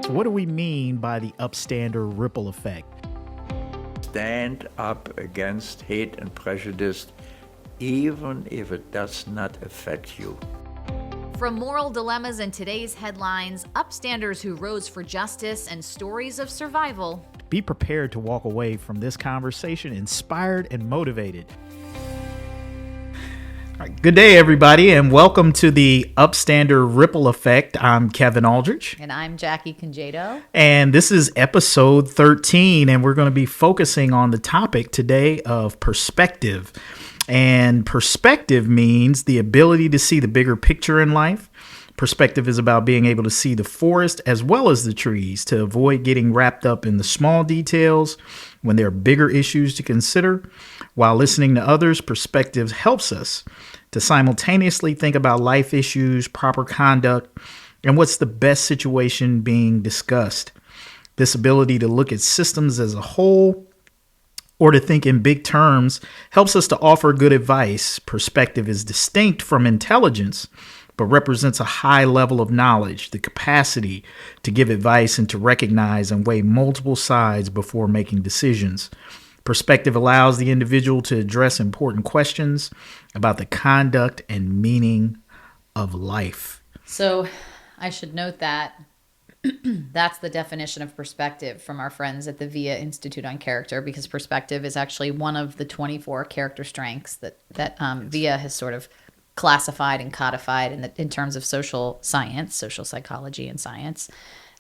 So what do we mean by the Upstander Ripple Effect? Stand up against hate and prejudice, even if it does not affect you. From moral dilemmas in today's headlines, upstanders who rose for justice, and stories of survival. Be prepared to walk away from this conversation inspired and motivated. All right, good day, everybody, and welcome to the Upstander Ripple Effect. I'm Kevin Aldridge. And I'm Jackie Congedo. And this is episode 13, and we're going to be focusing on the topic today of perspective. And perspective means the ability to see the bigger picture in life. Perspective is about being able to see the forest as well as the trees, to avoid getting wrapped up in the small details when there are bigger issues to consider. While listening to others, perspective helps us to simultaneously think about life issues, proper conduct, and what's the best situation being discussed. This ability to look at systems as a whole or to think in big terms helps us to offer good advice. Perspective is distinct from intelligence, but represents a high level of knowledge, the capacity to give advice and to recognize and weigh multiple sides before making decisions. Perspective allows the individual to address important questions about the conduct and meaning of life. So I should note that that's the definition of perspective from our friends at the VIA Institute on Character, because perspective is actually one of the 24 character strengths that VIA has sort of classified and codified in terms of social science, social psychology and science.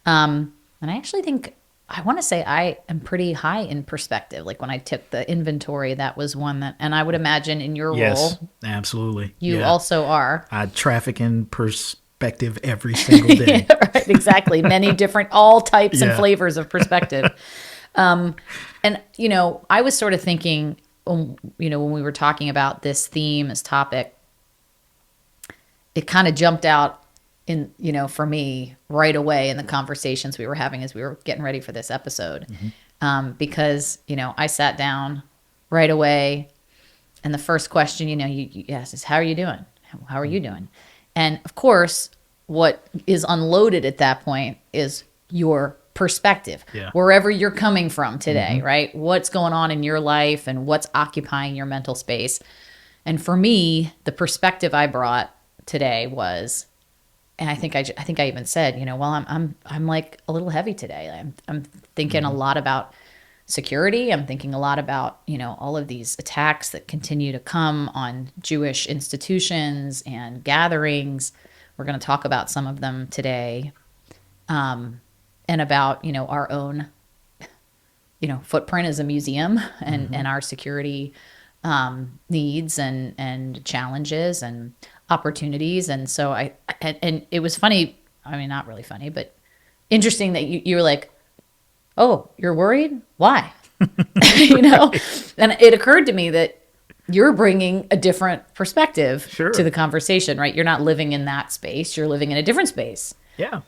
And I actually think, I want to say I am pretty high in perspective. Like when I took the inventory, that was one that, and I would imagine in your Yes, role, absolutely. you also are. I traffic in perspective every single day. Yeah, right, exactly. Many different, all types and flavors of perspective. And, I was sort of thinking, when we were talking about this theme, this topic, it kind of jumped out for me right away in the conversations we were having as we were getting ready for this episode. Mm-hmm. Because, I sat down right away and the first question, you ask is, how are you doing? How are you doing? And of course, what is unloaded at that point is your perspective, wherever you're coming from today, right? What's going on in your life and what's occupying your mental space. And for me, the perspective I brought today was, and I think I even said, I'm like a little heavy today. I'm thinking a lot about security. I'm thinking a lot about, all of these attacks that continue to come on Jewish institutions and gatherings. We're going to talk about some of them today, and about, our own, footprint as a museum and our security needs and challenges and opportunities. And so and it was funny. I mean, not really funny, but interesting that you were like, oh, you're worried? Why? And it occurred to me that you're bringing a different perspective to the conversation, right? You're not living in that space. You're living in a different space. Yeah.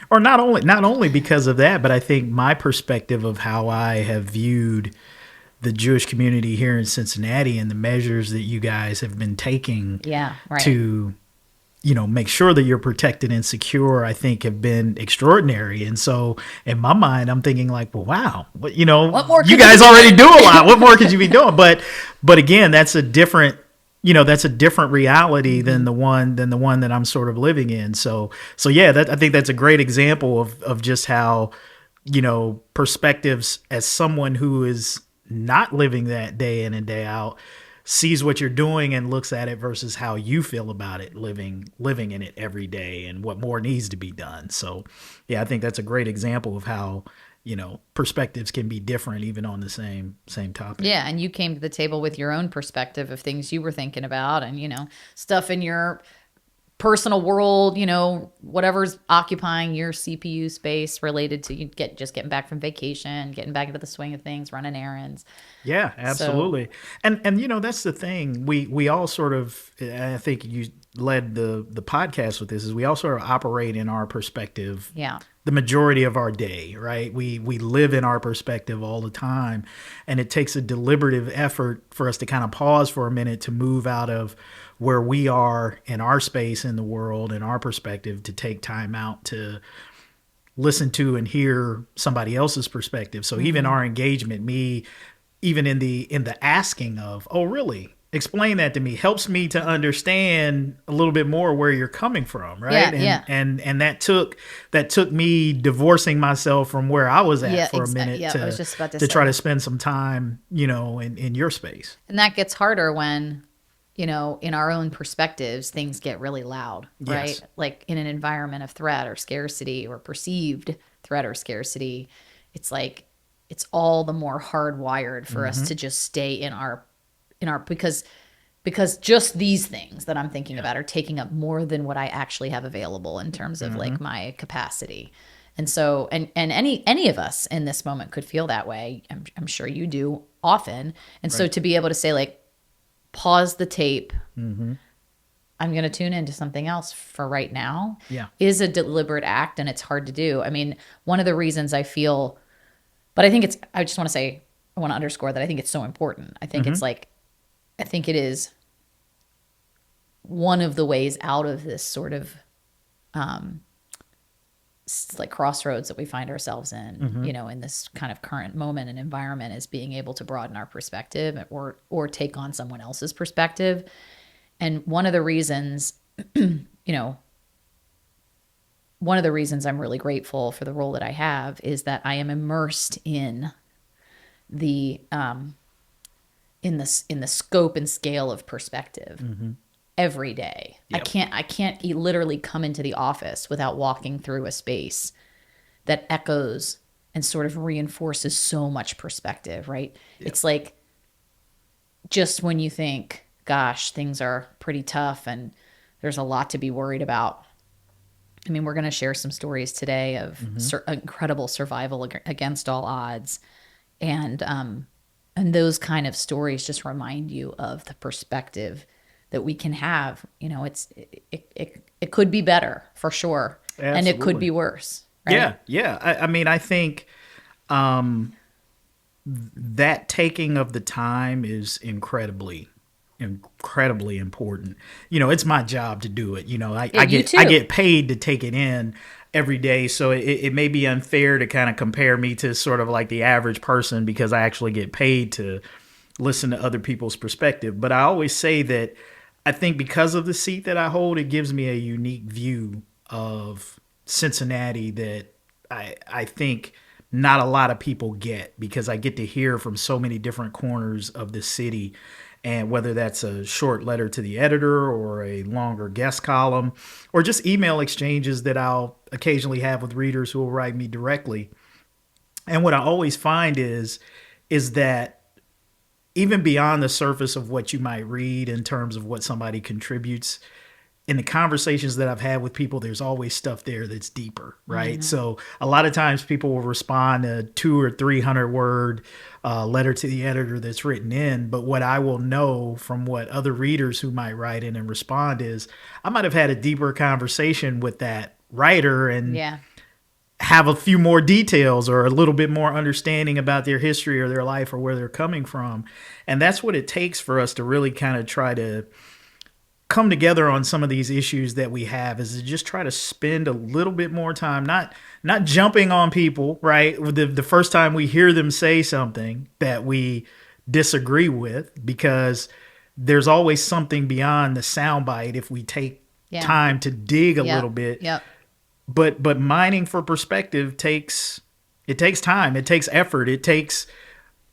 Or not only because of that, but I think my perspective of how I have viewed the Jewish community here in Cincinnati and the measures that you guys have been taking to, make sure that you're protected and secure, I think have been extraordinary. And so in my mind, I'm thinking like, well, wow, but what more you guys already do a lot. What more could you be doing? But again, that's a different reality than the one that I'm sort of living in. So yeah, I think that's a great example of just how, perspectives as someone who is not living that day in and day out sees what you're doing and looks at it versus how you feel about it, living in it every day and what more needs to be done. So yeah, I think that's a great example of how, perspectives can be different even on the same topic. Yeah. And you came to the table with your own perspective of things you were thinking about and, stuff in your personal world, whatever's occupying your CPU space related to just getting back from vacation, getting back into the swing of things, running errands. Yeah, absolutely. So, and that's the thing. We all sort of, I think you led the podcast with this, is we all sort of operate in our perspective. Yeah. The majority of our day, right? We live in our perspective all the time, and it takes a deliberative effort for us to kind of pause for a minute to move out of where we are in our space in the world and our perspective, to take time out to listen to and hear somebody else's perspective. So even our engagement, me, even in the asking of, oh, really? Explain that to me, helps me to understand a little bit more where you're coming from, right? And that took me divorcing myself from where I was at for a minute I was just about to try to spend some time, in your space. And that gets harder when, in our own perspectives, things get really loud, right? Yes. Like in an environment of threat or scarcity or perceived threat or scarcity, it's like it's all the more hardwired for us to just stay in our because just these things that I'm thinking about are taking up more than what I actually have available in terms of like my capacity. And so, and any of us in this moment could feel that way. I'm sure you do often. And so to be able to say like, pause the tape. I'm going to tune into something else for right now is a deliberate act, and it's hard to do. I mean, one of the reasons I feel, but I just want to say, I want to underscore that I think it's so important. I think it's like, I think it is one of the ways out of this sort of like crossroads that we find ourselves in, in this kind of current moment and environment, is being able to broaden our perspective or take on someone else's perspective. And one of the reasons, one of the reasons I'm really grateful for the role that I have is that I am immersed in the in the scope and scale of perspective every day. Yep. I can't literally come into the office without walking through a space that echoes and sort of reinforces so much perspective, right? Yep. It's like just when you think, gosh, things are pretty tough and there's a lot to be worried about. I mean, we're going to share some stories today of incredible survival against all odds. And those kind of stories just remind you of the perspective that we can have. It could be better for sure. Absolutely. And it could be worse. Right? Yeah. I mean, I think that taking of the time is incredibly important. It's my job to do it. I get paid to take it in every day. So it may be unfair to kind of compare me to sort of like the average person because I actually get paid to listen to other people's perspective. But I always say that I think because of the seat that I hold, it gives me a unique view of Cincinnati that I think not a lot of people get, because I get to hear from so many different corners of the city. And whether that's a short letter to the editor or a longer guest column or just email exchanges that I'll occasionally have with readers who will write me directly. And what I always find is that even beyond the surface of what you might read in terms of what somebody contributes, in the conversations that I've had with people, there's always stuff there that's deeper, right? So a lot of times people will respond to 200 or 300 word letter to the editor that's written in. But what I will know from what other readers who might write in and respond is I might have had a deeper conversation with that writer and have a few more details or a little bit more understanding about their history or their life or where they're coming from. And that's what it takes for us to really kind of try to come together on some of these issues that we have, is to just try to spend a little bit more time, not jumping on people, right? The first time we hear them say something that we disagree with, because there's always something beyond the soundbite if we take time to dig a little bit. But mining for perspective takes time, it takes effort, it takes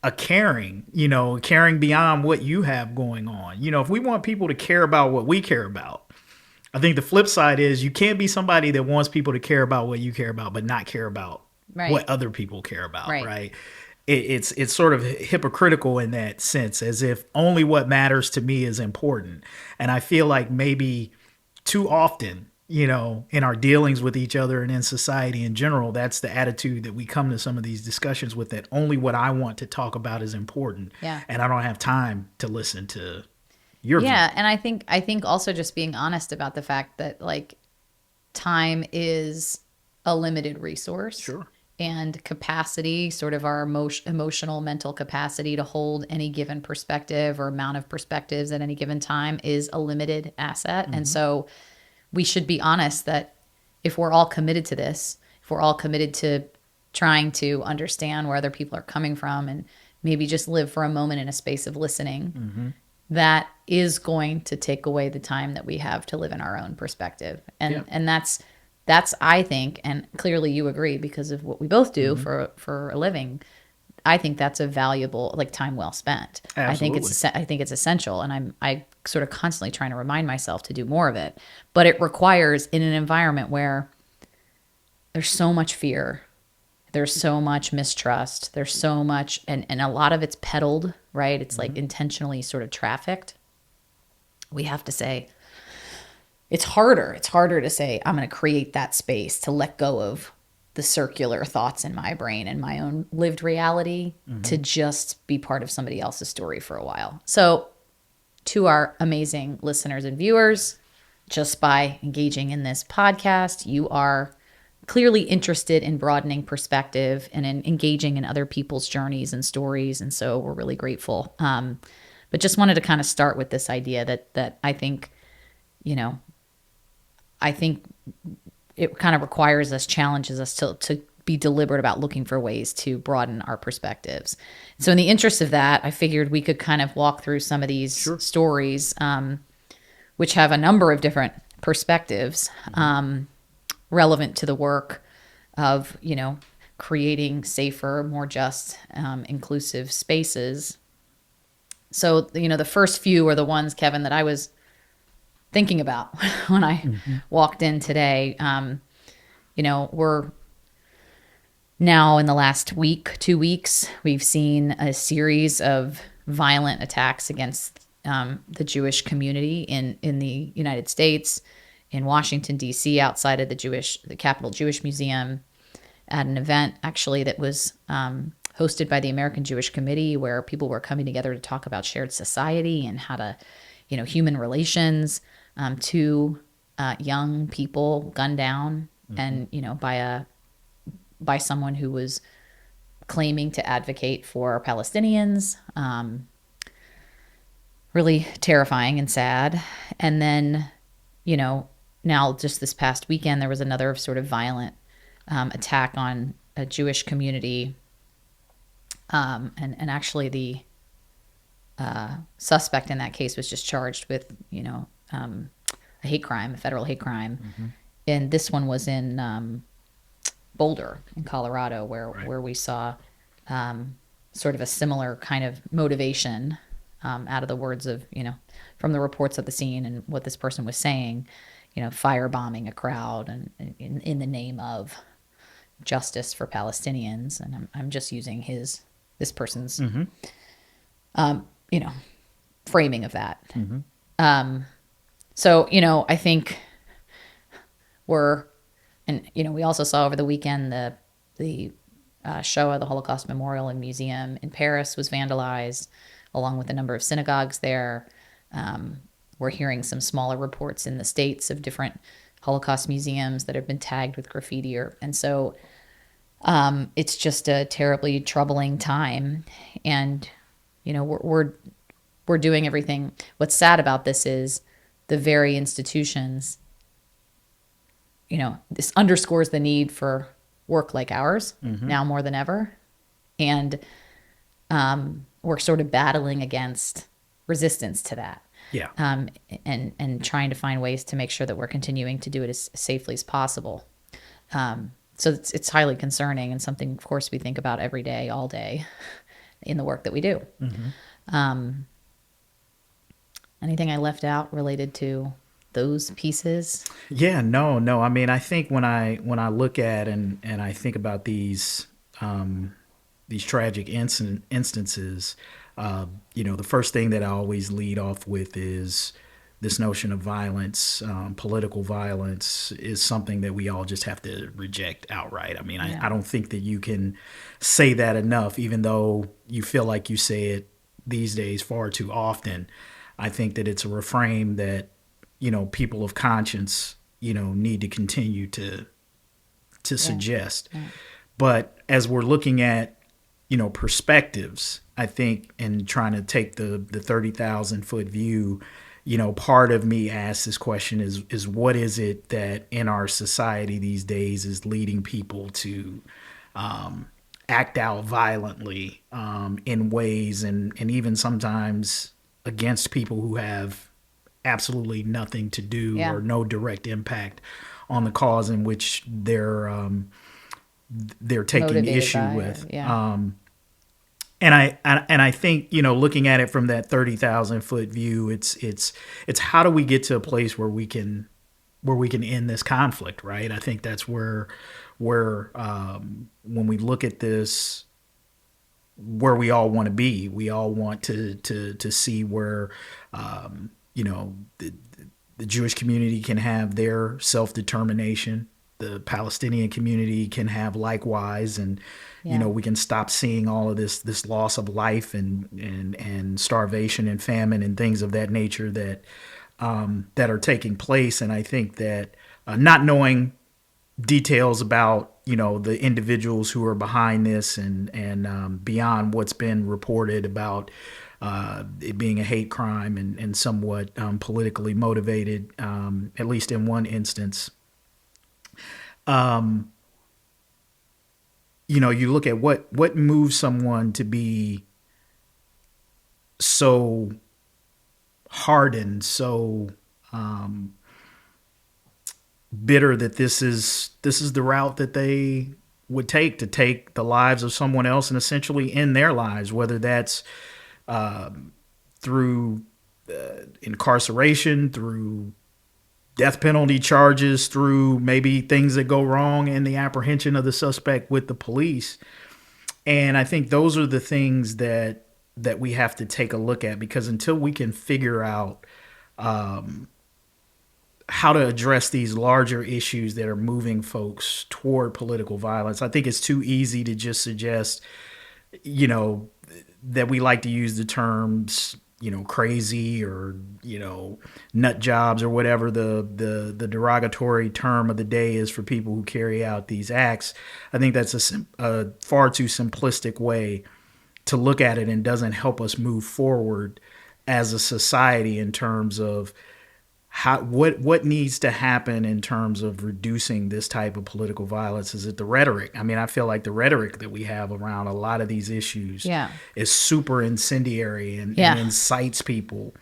a caring beyond what you have going on. If we want people to care about what we care about, I think the flip side is you can't be somebody that wants people to care about what you care about, but not care about what other people care about, right? It's sort of hypocritical in that sense, as if only what matters to me is important. And I feel like maybe too often, in our dealings with each other and in society in general, that's the attitude that we come to some of these discussions with, that only what I want to talk about is important. And I don't have time to listen to your view. And I think also just being honest about the fact that like time is a limited resource. Sure. And capacity, sort of our emotional, mental capacity to hold any given perspective or amount of perspectives at any given time is a limited asset. And so we should be honest that if we're all committed to this, if if we're all committed to trying to understand where other people are coming from and maybe just live for a moment in a space of listening, that is going to take away the time that we have to live in our own perspective. And that's I think, and clearly you agree because of what we both do for a living, I think that's a valuable, like, time well spent. Absolutely. I think it's essential, and I sort of constantly trying to remind myself to do more of it. But it requires, in an environment where there's so much fear, there's so much mistrust, there's so much, and a lot of it's peddled, right? It's like intentionally sort of trafficked. We have to say, it's harder. It's harder to say, I'm going to create that space to let go of the circular thoughts in my brain and my own lived reality to just be part of somebody else's story for a while. So to our amazing listeners and viewers, just by engaging in this podcast, you are clearly interested in broadening perspective and in engaging in other people's journeys and stories. And so we're really grateful. But just wanted to kind of start with this idea that I think, I think it kind of requires us, challenges us to be deliberate about looking for ways to broaden our perspectives. So in the interest of that, I figured we could kind of walk through some of these stories, which have a number of different perspectives, relevant to the work of, creating safer, more just, inclusive spaces. So, the first few are the ones, Kevin, that I was thinking about when I walked in today. We're now in the last week, 2 weeks, we've seen a series of violent attacks against the Jewish community in the United States, in Washington, D.C., outside of the Capitol Jewish Museum, at an event actually that was hosted by the American Jewish Committee, where people were coming together to talk about shared society and how to, human relations. Two young people gunned down, and by someone who was claiming to advocate for Palestinians. Really terrifying and sad. And then, now just this past weekend, there was another sort of violent attack on a Jewish community. And actually the suspect in that case was just charged with, a hate crime, a federal hate crime. And this one was in Boulder in Colorado, where we saw sort of a similar kind of motivation out of the words of, from the reports of the scene and what this person was saying, firebombing a crowd and in the name of justice for Palestinians. And I'm just using this person's, framing of that. So, I think we also saw over the weekend the Shoah, the Holocaust Memorial and Museum in Paris, was vandalized, along with a number of synagogues there. We're hearing some smaller reports in the States of different Holocaust museums that have been tagged with graffiti. And so it's just a terribly troubling time. And, we're doing everything. What's sad about this is the very institutions, this underscores the need for work like ours now more than ever. And we're sort of battling against resistance to that. Yeah. And trying to find ways to make sure that we're continuing to do it as safely as possible. So it's highly concerning and something, of course, we think about every day, all day in the work that we do. Anything I left out related to those pieces? Yeah, no. I mean, I think when I look at and I think about these tragic instances, the first thing that I always lead off with is this notion of violence. Political violence is something that we all just have to reject outright. I mean, I don't think that you can say that enough, even though you feel like you say it these days far too often. I think that it's a refrain that, people of conscience, need to continue to suggest. Yeah. But as we're looking at, perspectives, I think, and trying to take the 30,000 foot view, part of me asks this question is what is it that in our society these days is leading people to act out violently in ways and even sometimes against people who have absolutely nothing to do Yeah. or no direct impact on the cause in which they're taking Motivated issue by with. it, yeah. And I think looking at it from that 30,000-foot view, it's how do we get to a place where we can end this conflict, right? I think that's where when we look at this, where we all want to be. We all want to see where the Jewish community can have their self-determination. The Palestinian community can have likewise, and Yeah. we can stop seeing all of this loss of life and starvation and famine and things of that nature that are taking place. And I think that not knowing details about the individuals who are behind this and beyond what's been reported about it being a hate crime and somewhat politically motivated, at least in one instance. You look at what moves someone to be so hardened, so bitter that this is the route that they would take to take the lives of someone else and essentially end their lives, whether that's through incarceration, through death penalty charges, through maybe things that go wrong in the apprehension of the suspect with the police. And I think those are the things that we have to take a look at, because until we can figure out how to address these larger issues that are moving folks toward political violence, I think it's too easy to just suggest, that we like to use the terms, crazy or, nut jobs or whatever the derogatory term of the day is for people who carry out these acts. I think that's a far too simplistic way to look at it and doesn't help us move forward as a society in terms of what needs to happen in terms of reducing this type of political violence. Is it the rhetoric? I mean, I feel like the rhetoric that we have around a lot of these issues is super incendiary and incites people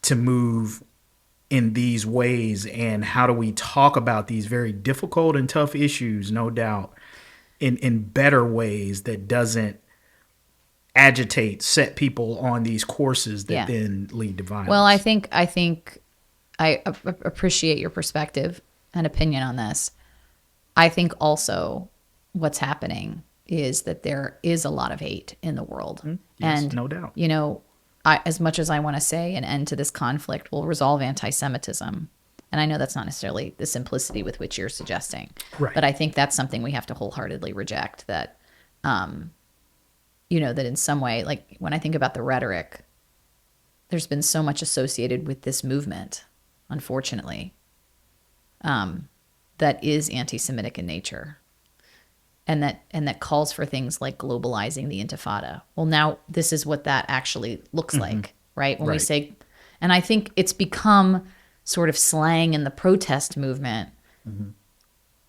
to move in these ways. And how do we talk about these very difficult and tough issues, no doubt, in better ways that doesn't agitate, set people on these courses that then lead to violence? Well, I think I appreciate your perspective and opinion on this. I think also what's happening is that there is a lot of hate in the world. Yes, and no doubt. As much as I want to say an end to this conflict will resolve anti-Semitism, and I know that's not necessarily the simplicity with which you're suggesting, right, but I think that's something we have to wholeheartedly reject, that, that in some way, like when I think about the rhetoric, there's been so much associated with this movement, unfortunately, that is anti-Semitic in nature, and that calls for things like globalizing the Intifada. Well, now this is what that actually looks like, right? When we say, and I think it's become sort of slang in the protest movement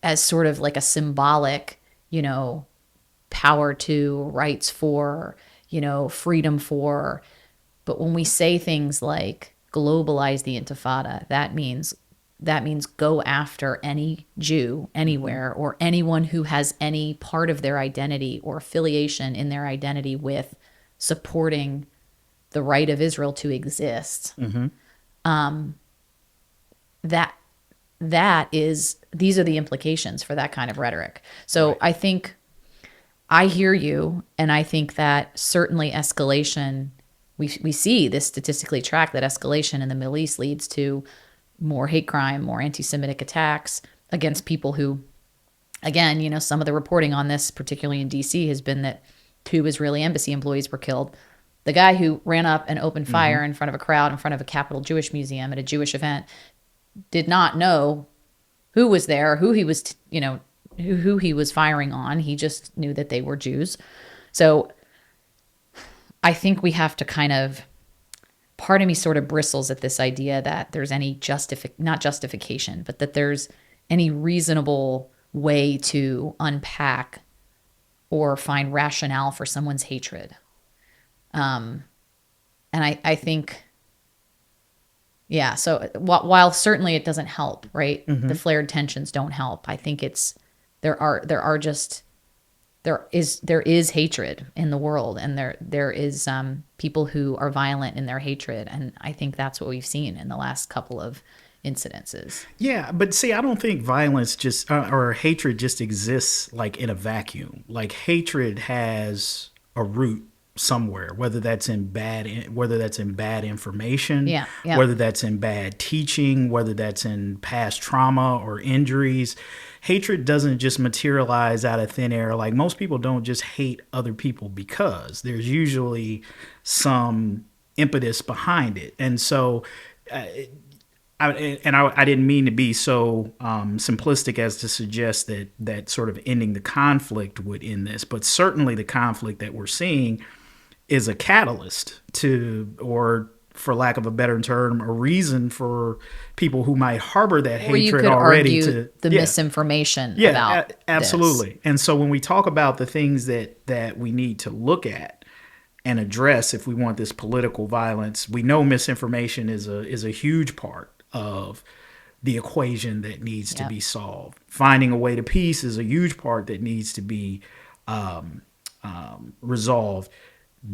as sort of like a symbolic, power to, rights for, freedom for. But when we say things like globalize the Intifada, that means go after any Jew anywhere or anyone who has any part of their identity or affiliation in their identity with supporting the right of Israel to exist. These are the implications for that kind of rhetoric. So I think I hear you, and I think that certainly escalation, we see this statistically tracked, that escalation in the Middle East leads to more hate crime, more anti-Semitic attacks against people who, again, some of the reporting on this, particularly in DC, has been that 2 Israeli embassy employees were killed. The guy who ran up and opened fire in front of a crowd in front of a Capital Jewish Museum at a Jewish event did not know who was there, who he was, who he was firing on. He just knew that they were Jews. So I think we have to kind of part of me sort of bristles at this idea that there's any not justification, but that there's any reasonable way to unpack or find rationale for someone's hatred. And I think, yeah, so while certainly it doesn't help, right? Mm-hmm. The flared tensions don't help. I think there is hatred in the world, and there is people who are violent in their hatred, and I think that's what we've seen in the last couple of incidences. Yeah, but see, I don't think violence just or hatred just exists like in a vacuum. Like hatred has a root somewhere, whether that's in bad information, Yeah. whether that's in bad teaching, whether that's in past trauma or injuries. Hatred doesn't just materialize out of thin air. Like most people don't just hate other people because there's usually some impetus behind it. And so I didn't mean to be so simplistic as to suggest that sort of ending the conflict would end this, but certainly the conflict that we're seeing is a catalyst to, or for lack of a better term, a reason for people who might harbor that Or you hatred could already argue to the misinformation about absolutely. this. And so when we talk about the things that we need to look at and address if we want this political violence, we know misinformation is a huge part of the equation that needs to be solved. Finding a way to peace is a huge part that needs to be resolved.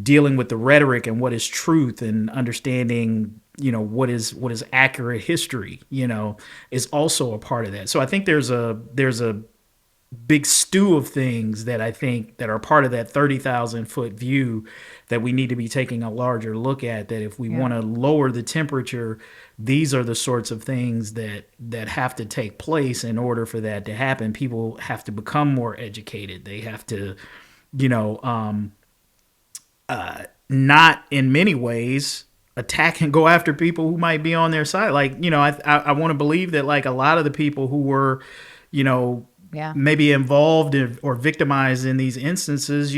Dealing with the rhetoric and what is truth and understanding, what is accurate history, is also a part of that. So I think there's a big stew of things that I think that are part of that 30,000 foot view that we need to be taking a larger look at, that if we want to lower the temperature, these are the sorts of things that have to take place in order for that to happen. People have to become more educated. They have to, not in many ways attack and go after people who might be on their side. Like, I want to believe that like a lot of the people who were, maybe involved or victimized in these instances,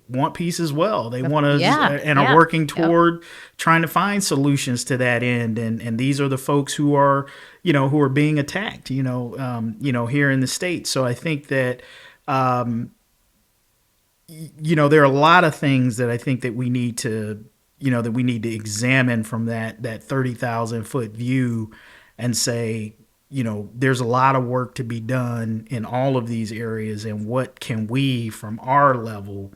want peace as well. They want to and are working toward trying to find solutions to that end. And these are the folks who are, who are being attacked, here in the States. So I think that, there are a lot of things that I think that we need to, examine from that 30,000 foot view and say, there's a lot of work to be done in all of these areas, and what can we from our level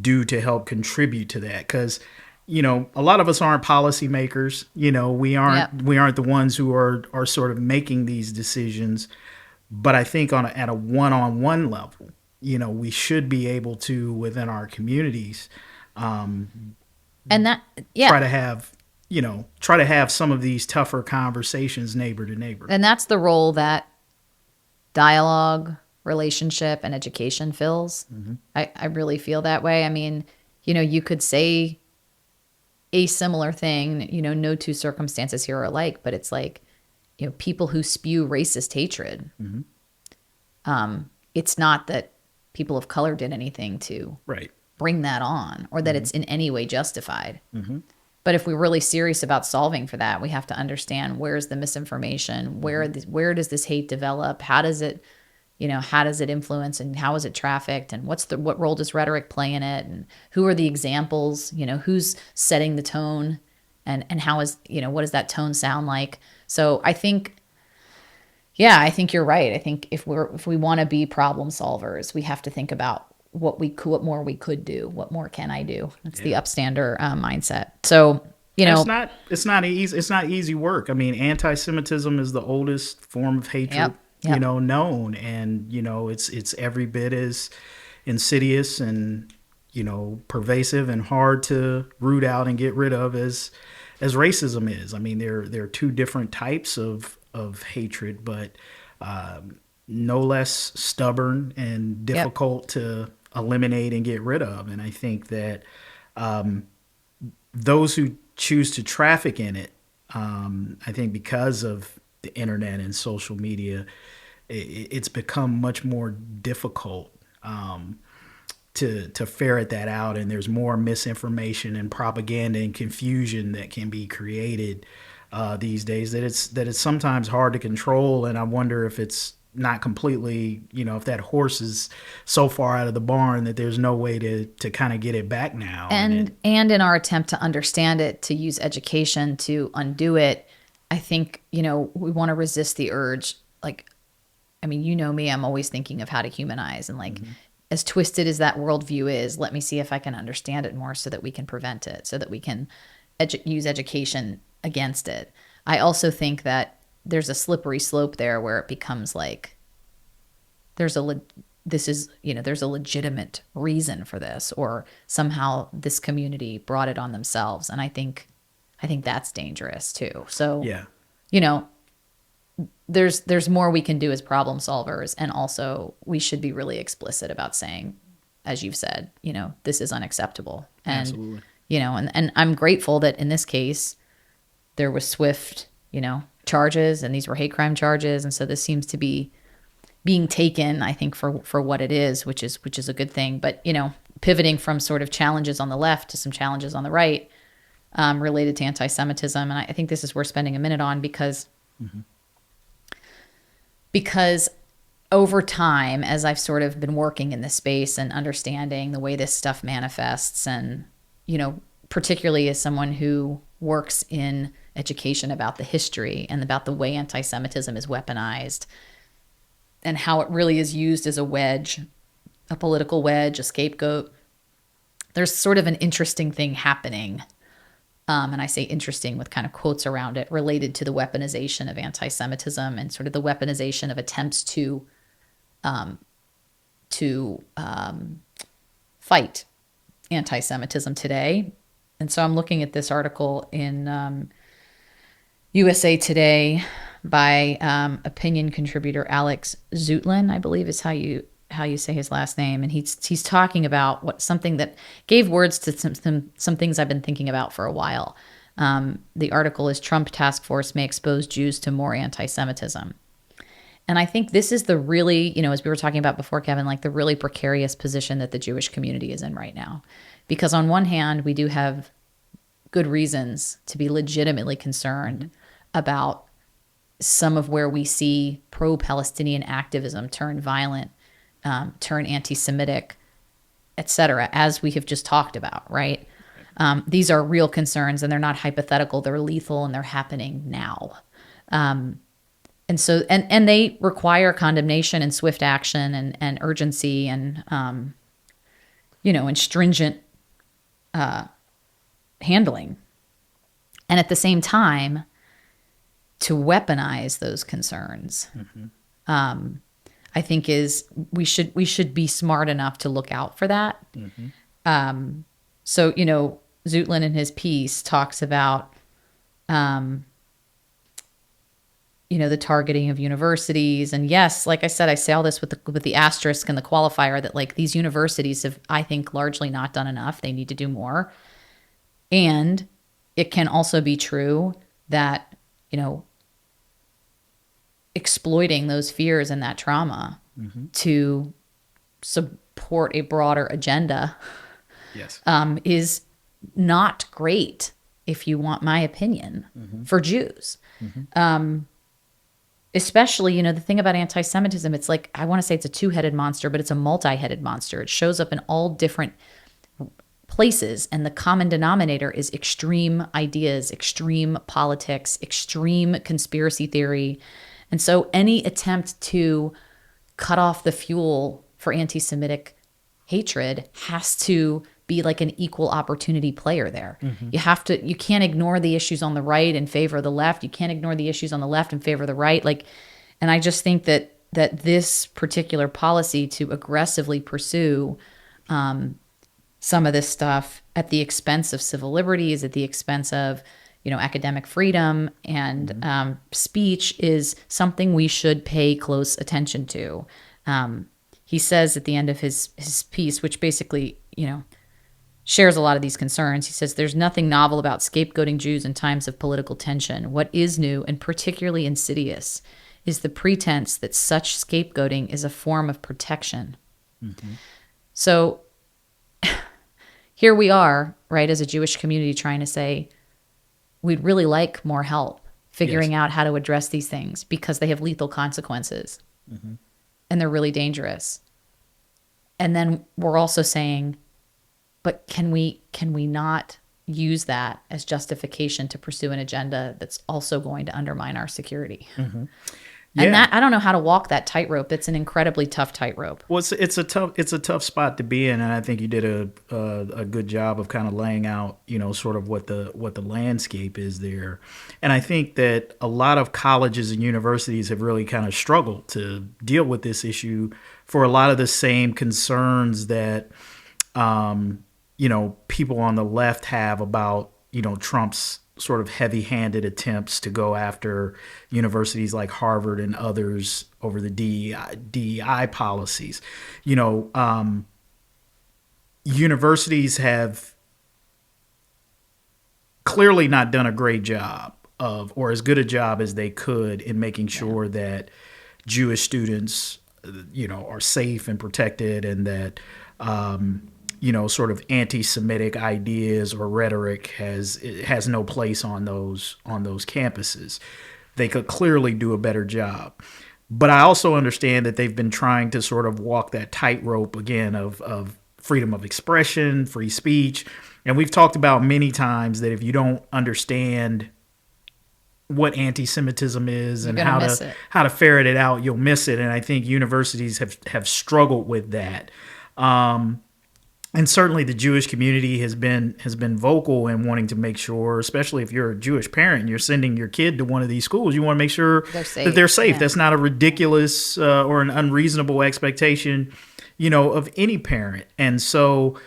do to help contribute to that? Because, a lot of us aren't policymakers. We aren't the ones who are sort of making these decisions. But I think at a one-on-one level, we should be able to, within our communities, and that try to have some of these tougher conversations neighbor to neighbor. And that's the role that dialogue, relationship, and education fills. Mm-hmm. I really feel that way. I mean, you could say a similar thing, no two circumstances here are alike, but it's like, people who spew racist hatred. Mm-hmm. It's not that people of color did anything to bring that on, or that it's in any way justified. Mm-hmm. But if we're really serious about solving for that, we have to understand where's the misinformation, where does this hate develop, how does it influence, and how is it trafficked, and what role does rhetoric play in it, and who are the examples, who's setting the tone, and how is what does that tone sound like? So I think you're right. I think if we want to be problem solvers, we have to think about what more we could do. What more can I do? That's the Upstander mindset. So, it's not easy work. I mean, anti-Semitism is the oldest form of hatred, known. And, it's every bit as insidious and, pervasive and hard to root out and get rid of as racism is. I mean, there are two different types of hatred, but no less stubborn and difficult to eliminate and get rid of. And I think that those who choose to traffic in it, I think because of the internet and social media, it's become much more difficult to ferret that out, and there's more misinformation and propaganda and confusion that can be created these days, that it's sometimes hard to control. And I wonder if it's not completely, if that horse is so far out of the barn that there's no way to kind of get it back now. And in our attempt to understand it, to use education to undo it, I think, we want to resist the urge. Like, I mean, me, I'm always thinking of how to humanize, and like, as twisted as that worldview is, let me see if I can understand it more so that we can prevent it, so that we can use education against it. I also think that there's a slippery slope there where it becomes like there's a legitimate reason for this, or somehow this community brought it on themselves. And I think that's dangerous too. So, there's more we can do as problem solvers. And also we should be really explicit about saying, as you've said, this is unacceptable. And, Absolutely. And I'm grateful that in this case there was swift, charges, and these were hate crime charges. And so this seems to be being taken, I think, for what it is, which is a good thing. But, pivoting from sort of challenges on the left to some challenges on the right, related to anti-Semitism. And I think this is worth spending a minute on because over time, as I've sort of been working in this space and understanding the way this stuff manifests, and, particularly as someone who works in education about the history and about the way anti-Semitism is weaponized and how it really is used as a wedge, a political wedge, a scapegoat, there's sort of an interesting thing happening. And I say interesting with kind of quotes around it, related to the weaponization of anti-Semitism and sort of the weaponization of attempts to fight anti-Semitism today. And so I'm looking at this article in USA Today by opinion contributor Alex Zutlin, I believe is how you say his last name, and he's talking about something that gave words to some things I've been thinking about for a while. The article is "Trump Task Force May Expose Jews to More Anti-Semitism," and I think this is the really, as we were talking about before, Kevin, like the really precarious position that the Jewish community is in right now, because on one hand we do have good reasons to be legitimately concerned about some of where we see pro-Palestinian activism turn violent, turn anti-Semitic, etc., as we have just talked about, right? These are real concerns, and they're not hypothetical. They're lethal, and they're happening now. And so, and they require condemnation and swift action and urgency and, and stringent handling. And at the same time, to weaponize those concerns, I think we should be smart enough to look out for that. So, Zutlin in his piece talks about, the targeting of universities. And yes, like I said, I say all this with the asterisk and the qualifier that like these universities have, I think, largely not done enough. They need to do more. And it can also be true that, exploiting those fears and that trauma to support a broader agenda is not great, if you want my opinion, for Jews. Especially, the thing about anti-Semitism, it's like, I want to say it's a two-headed monster, but it's a multi-headed monster. It shows up in all different places, and the common denominator is extreme ideas, extreme politics, extreme conspiracy theory. And so any attempt to cut off the fuel for anti-Semitic hatred has to be like an equal opportunity player there. You can't ignore the issues on the right in favor of the left. You can't ignore the issues on the left in favor of the right. And I just think that this particular policy to aggressively pursue some of this stuff at the expense of civil liberties, at the expense of academic freedom and speech is something we should pay close attention to. He says at the end of his piece, which basically, shares a lot of these concerns. He says, there's nothing novel about scapegoating Jews in times of political tension. What is new and particularly insidious is the pretense that such scapegoating is a form of protection. So here we are, right, as a Jewish community trying to say, we'd really like more help figuring out how to address these things because they have lethal consequences and they're really dangerous. And then we're also saying, but can we not use that as justification to pursue an agenda that's also going to undermine our security? And that, I don't know how to walk that tightrope. It's an incredibly tough tightrope. Well, it's a tough spot to be in, and I think you did a good job of kind of laying out, sort of what the landscape is there. And I think that a lot of colleges and universities have really kind of struggled to deal with this issue for a lot of the same concerns that people on the left have about Trump's sort of heavy-handed attempts to go after universities like Harvard and others over the DEI policies. Universities have clearly not done a great job or as good a job as they could in making sure that Jewish students, are safe and protected, and that sort of anti-Semitic ideas or rhetoric has no place on those campuses. They could clearly do a better job. But I also understand that they've been trying to sort of walk that tightrope again of freedom of expression, free speech. And we've talked about many times that if you don't understand what anti-Semitism is and how to ferret it out, you'll miss it. And I think universities have struggled with that. And certainly the Jewish community has been vocal in wanting to make sure, especially if you're a Jewish parent and you're sending your kid to one of these schools, you want to make sure that they're safe. Yeah. That's not a ridiculous or an unreasonable expectation, of any parent. And so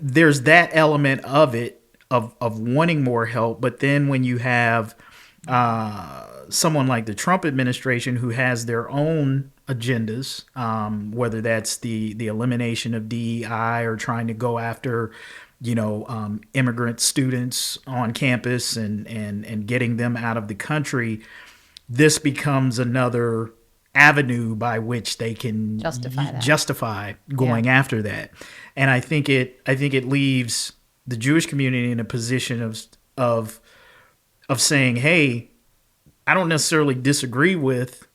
there's that element of it, of wanting more help. But then when you have someone like the Trump administration who has their own agendas, whether that's the elimination of DEI or trying to go after, immigrant students on campus and getting them out of the country, this becomes another avenue by which they can justify going after that. And I think it leaves the Jewish community in a position of saying, hey, I don't necessarily disagree with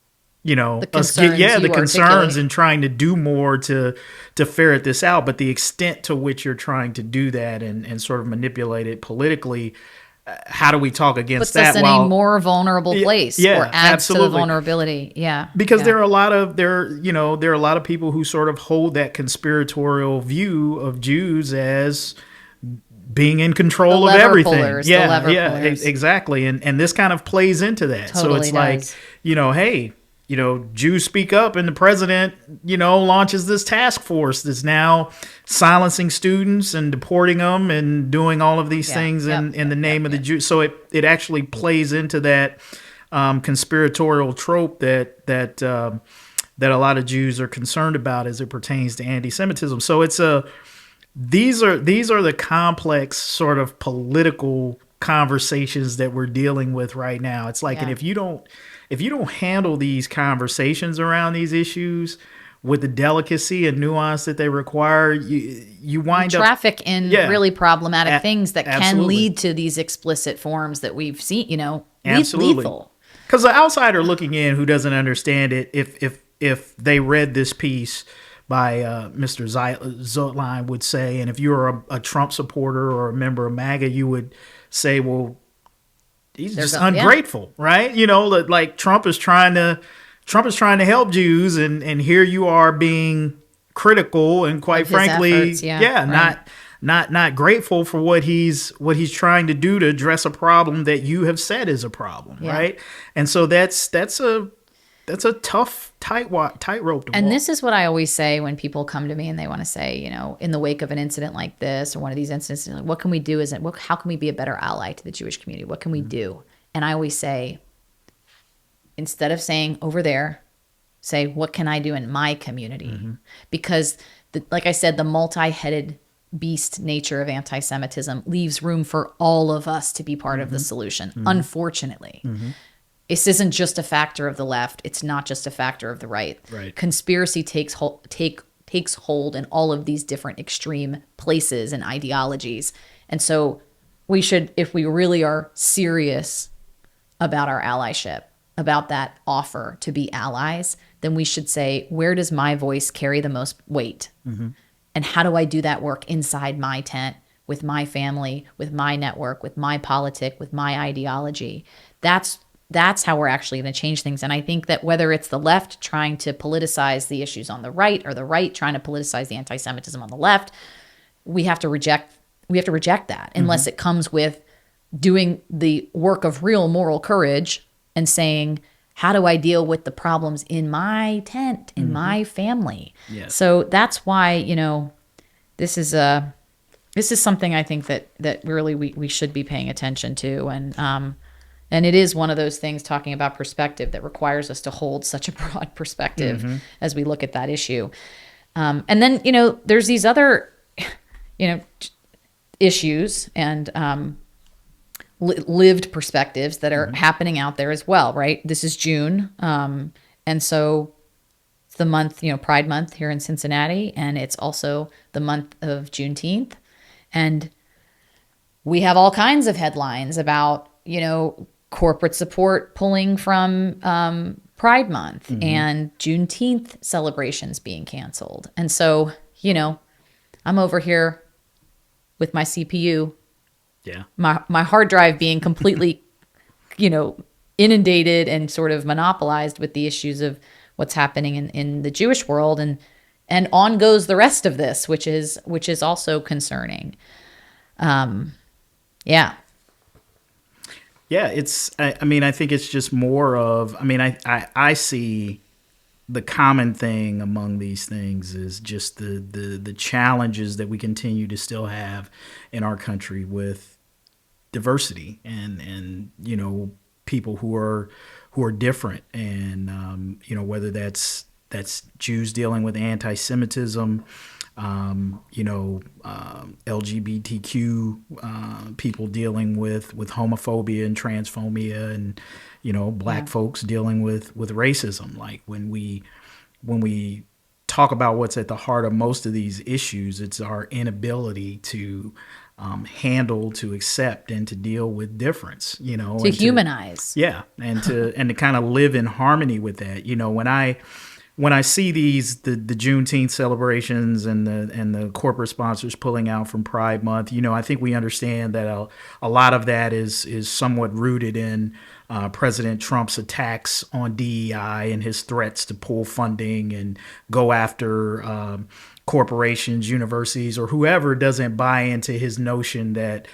the concerns and trying to do more to ferret this out, but the extent to which you're trying to do that and sort of manipulate it politically, how do we talk against that? Puts us in a more vulnerable place, or adds to the vulnerability. Because there are a lot of people who sort of hold that conspiratorial view of Jews as being in control of everything. Exactly. And this kind of plays into that. Totally so it's like, hey, Jews speak up, and the president, launches this task force that's now silencing students and deporting them and doing all of these things in the name of the Jews. So it actually plays into that conspiratorial trope that a lot of Jews are concerned about as it pertains to anti-Semitism. So these are the complex sort of political conversations that we're dealing with right now. It's like, and if you don't handle these conversations around these issues with the delicacy and nuance that they require, you wind up traffic in really problematic things that can lead to these explicit forms that we've seen, lethal. Because the outsider looking in who doesn't understand it, if they read this piece by Mr. Zotline would say, and if you're a Trump supporter or a member of MAGA, you would say, well, he's just ungrateful, right? Like Trump is trying to help Jews, and here you are being critical and quite frankly, not grateful for what he's trying to do to address a problem that you have said is a problem, right? And so that's a tough tightrope to walk. And this is what I always say when people come to me and they want to say, in the wake of an incident like this or one of these incidents, like, what can we do? How can we be a better ally to the Jewish community? What can we do? And I always say, instead of saying over there, say, what can I do in my community? Because like I said, the multi-headed beast nature of anti-Semitism leaves room for all of us to be part of the solution, unfortunately. This isn't just a factor of the left. It's not just a factor of the right. Right. Conspiracy takes takes hold in all of these different extreme places and ideologies. And so we should, if we really are serious about our allyship, about that offer to be allies, then we should say, where does my voice carry the most weight? And how do I do that work inside my tent, with my family, with my network, with my politic, with my ideology? That's how we're actually going to change things. And I think that whether it's the left trying to politicize the issues on the right, or the right trying to politicize the anti-Semitism on the left, we have to reject that unless it comes with doing the work of real moral courage and saying, how do I deal with the problems in my tent, in my family? Yes. So that's why, this is something I think that really we should be paying attention to. And it is one of those things, talking about perspective, that requires us to hold such a broad perspective as we look at that issue. And then, there's these other, issues and lived perspectives that are happening out there as well, right? This is June. And so it's the month, Pride Month here in Cincinnati, and it's also the month of Juneteenth. And we have all kinds of headlines about, corporate support pulling from Pride Month and Juneteenth celebrations being canceled. And so, I'm over here with my CPU, my hard drive being completely, inundated and sort of monopolized with the issues of what's happening in the Jewish world, and on goes the rest of this, which is also concerning. Yeah, it's, I think it's just more of, I see the common thing among these things is just the challenges that we continue to still have in our country with diversity and people who are different, and whether that's Jews dealing with anti-Semitism, LGBTQ people dealing with homophobia and transphobia, and black folks dealing with racism. Like when we talk about what's at the heart of most of these issues, it's our inability to handle, to accept, and to deal with difference. To humanize. And to kind of live in harmony with that. When I see the Juneteenth celebrations and the corporate sponsors pulling out from Pride Month, I think we understand that a lot of that is somewhat rooted in President Trump's attacks on DEI and his threats to pull funding and go after corporations, universities, or whoever doesn't buy into his notion that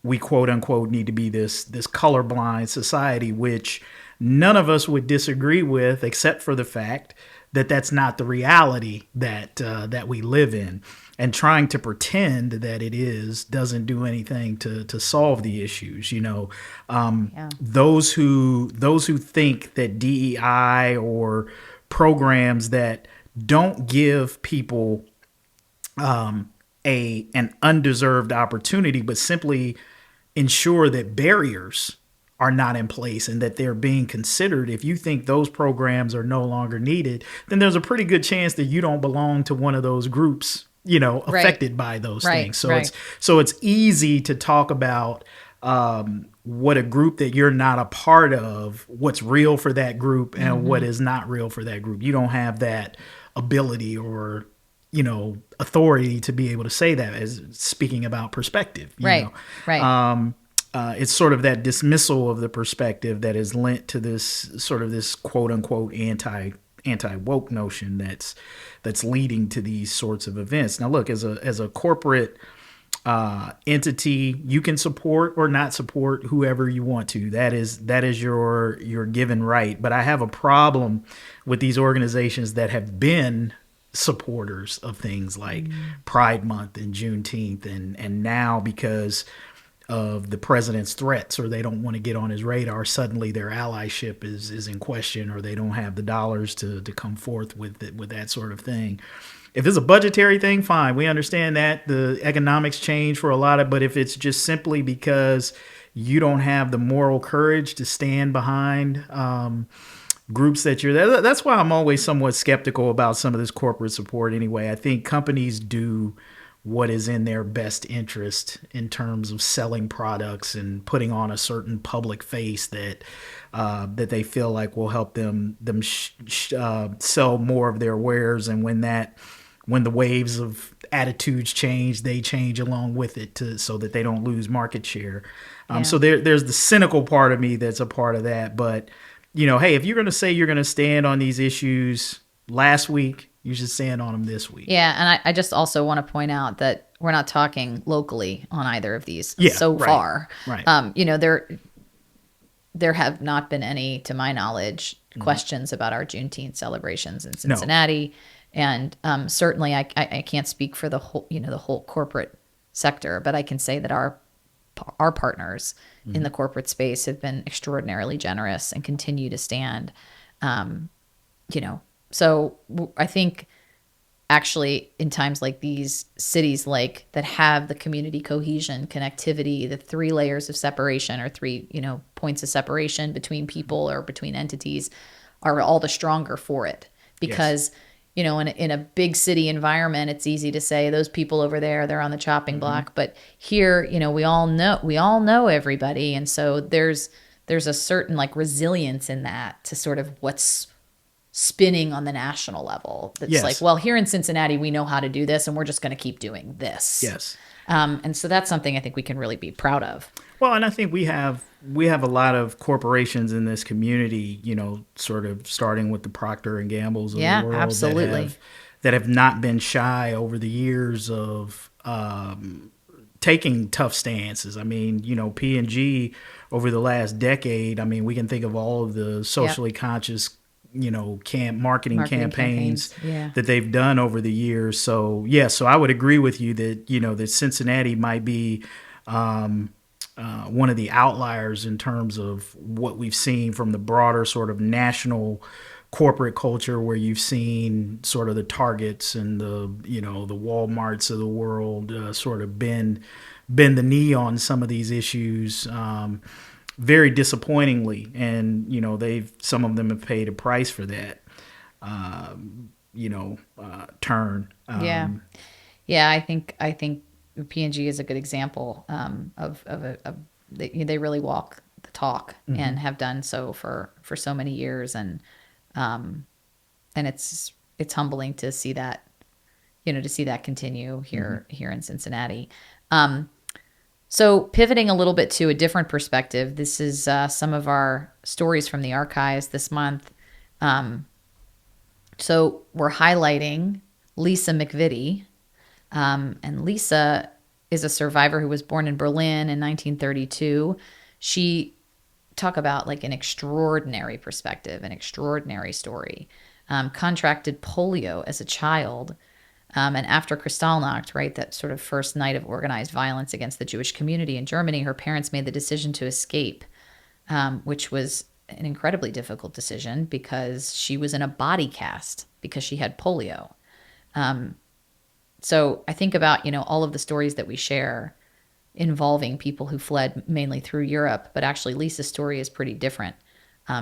we quote unquote need to be this colorblind society, which none of us would disagree with, except for the fact that that's not the reality that we live in. And trying to pretend that it is doesn't do anything to solve the issues. Those who think that DEI or programs that don't give people an undeserved opportunity, but simply ensure that barriers are not in place and that they're being considered. If you think those programs are no longer needed, then there's a pretty good chance that you don't belong to one of those groups, affected by those things. So it's easy to talk about what a group that you're not a part of, what's real for that group and what is not real for that group. You don't have that ability or authority to be able to say that, as speaking about perspective. You know? It's sort of that dismissal of the perspective that is lent to this sort of this quote unquote anti-woke notion that's leading to these sorts of events. Now, look, as a corporate entity, you can support or not support whoever you want to. That is your given right. But I have a problem with these organizations that have been supporters of things like Pride Month and Juneteenth, and now because of the president's threats, or they don't want to get on his radar, suddenly their allyship is in question, or they don't have the dollars to come forth with that sort of thing. If it's a budgetary thing, fine. We understand that the economics change for a lot of, but if it's just simply because you don't have the moral courage to stand behind groups that you're there. That's why I'm always somewhat skeptical about some of this corporate support anyway. I think companies do what is in their best interest in terms of selling products and putting on a certain public face that they feel like will help them sell more of their wares. And when the waves of attitudes change, they change along with it so that they don't lose market share. So there's the cynical part of me that's a part of that. But, hey, if you're going to say you're going to stand on these issues last week, you should stand on them this week. Yeah, and I just also want to point out that we're not talking locally on either of these far. Right. There have not been any, to my knowledge, questions about our Juneteenth celebrations in Cincinnati. No. And certainly I can't speak for the whole corporate sector, but I can say that our partners in the corporate space have been extraordinarily generous and continue to stand. So I think actually in times like these, cities that have the community cohesion, connectivity, the 3 layers of separation or 3, points of separation between people or between entities are all the stronger for it. Because, in a big city environment, it's easy to say those people over there, they're on the chopping block. But here, we all know everybody. And so there's a certain resilience in that to sort of what's spinning on the national level. That's here in Cincinnati, we know how to do this and we're just going to keep doing this. Yes. And so that's something I think we can really be proud of. Well, and I think we have a lot of corporations in this community, sort of starting with the Procter and Gamble's of the world. Absolutely. That have not been shy over the years of taking tough stances. I mean, P&G over the last decade, we can think of all of the socially conscious marketing campaigns that they've done over the years. So so I would agree with you that that Cincinnati might be one of the outliers in terms of what we've seen from the broader sort of national corporate culture, where you've seen sort of the Targets and the the Walmarts of the world sort of bend the knee on some of these issues. Very disappointingly, and some of them have paid a price for that. Turn. I think P&G is a good example of they really walk the talk and have done so for so many years, and it's humbling to see that continue here in Cincinnati. So pivoting a little bit to a different perspective, this is some of our stories from the archives this month. So we're highlighting Lisa MacVittie. And Lisa is a survivor who was born in Berlin in 1932. She talk about an extraordinary perspective, an extraordinary story. Contracted polio as a child. And after Kristallnacht, right, that sort of first night of organized violence against the Jewish community in Germany, her parents made the decision to escape, which was an incredibly difficult decision because she was in a body cast because she had polio. So I think about, all of the stories that we share involving people who fled mainly through Europe, but actually Lisa's story is pretty different.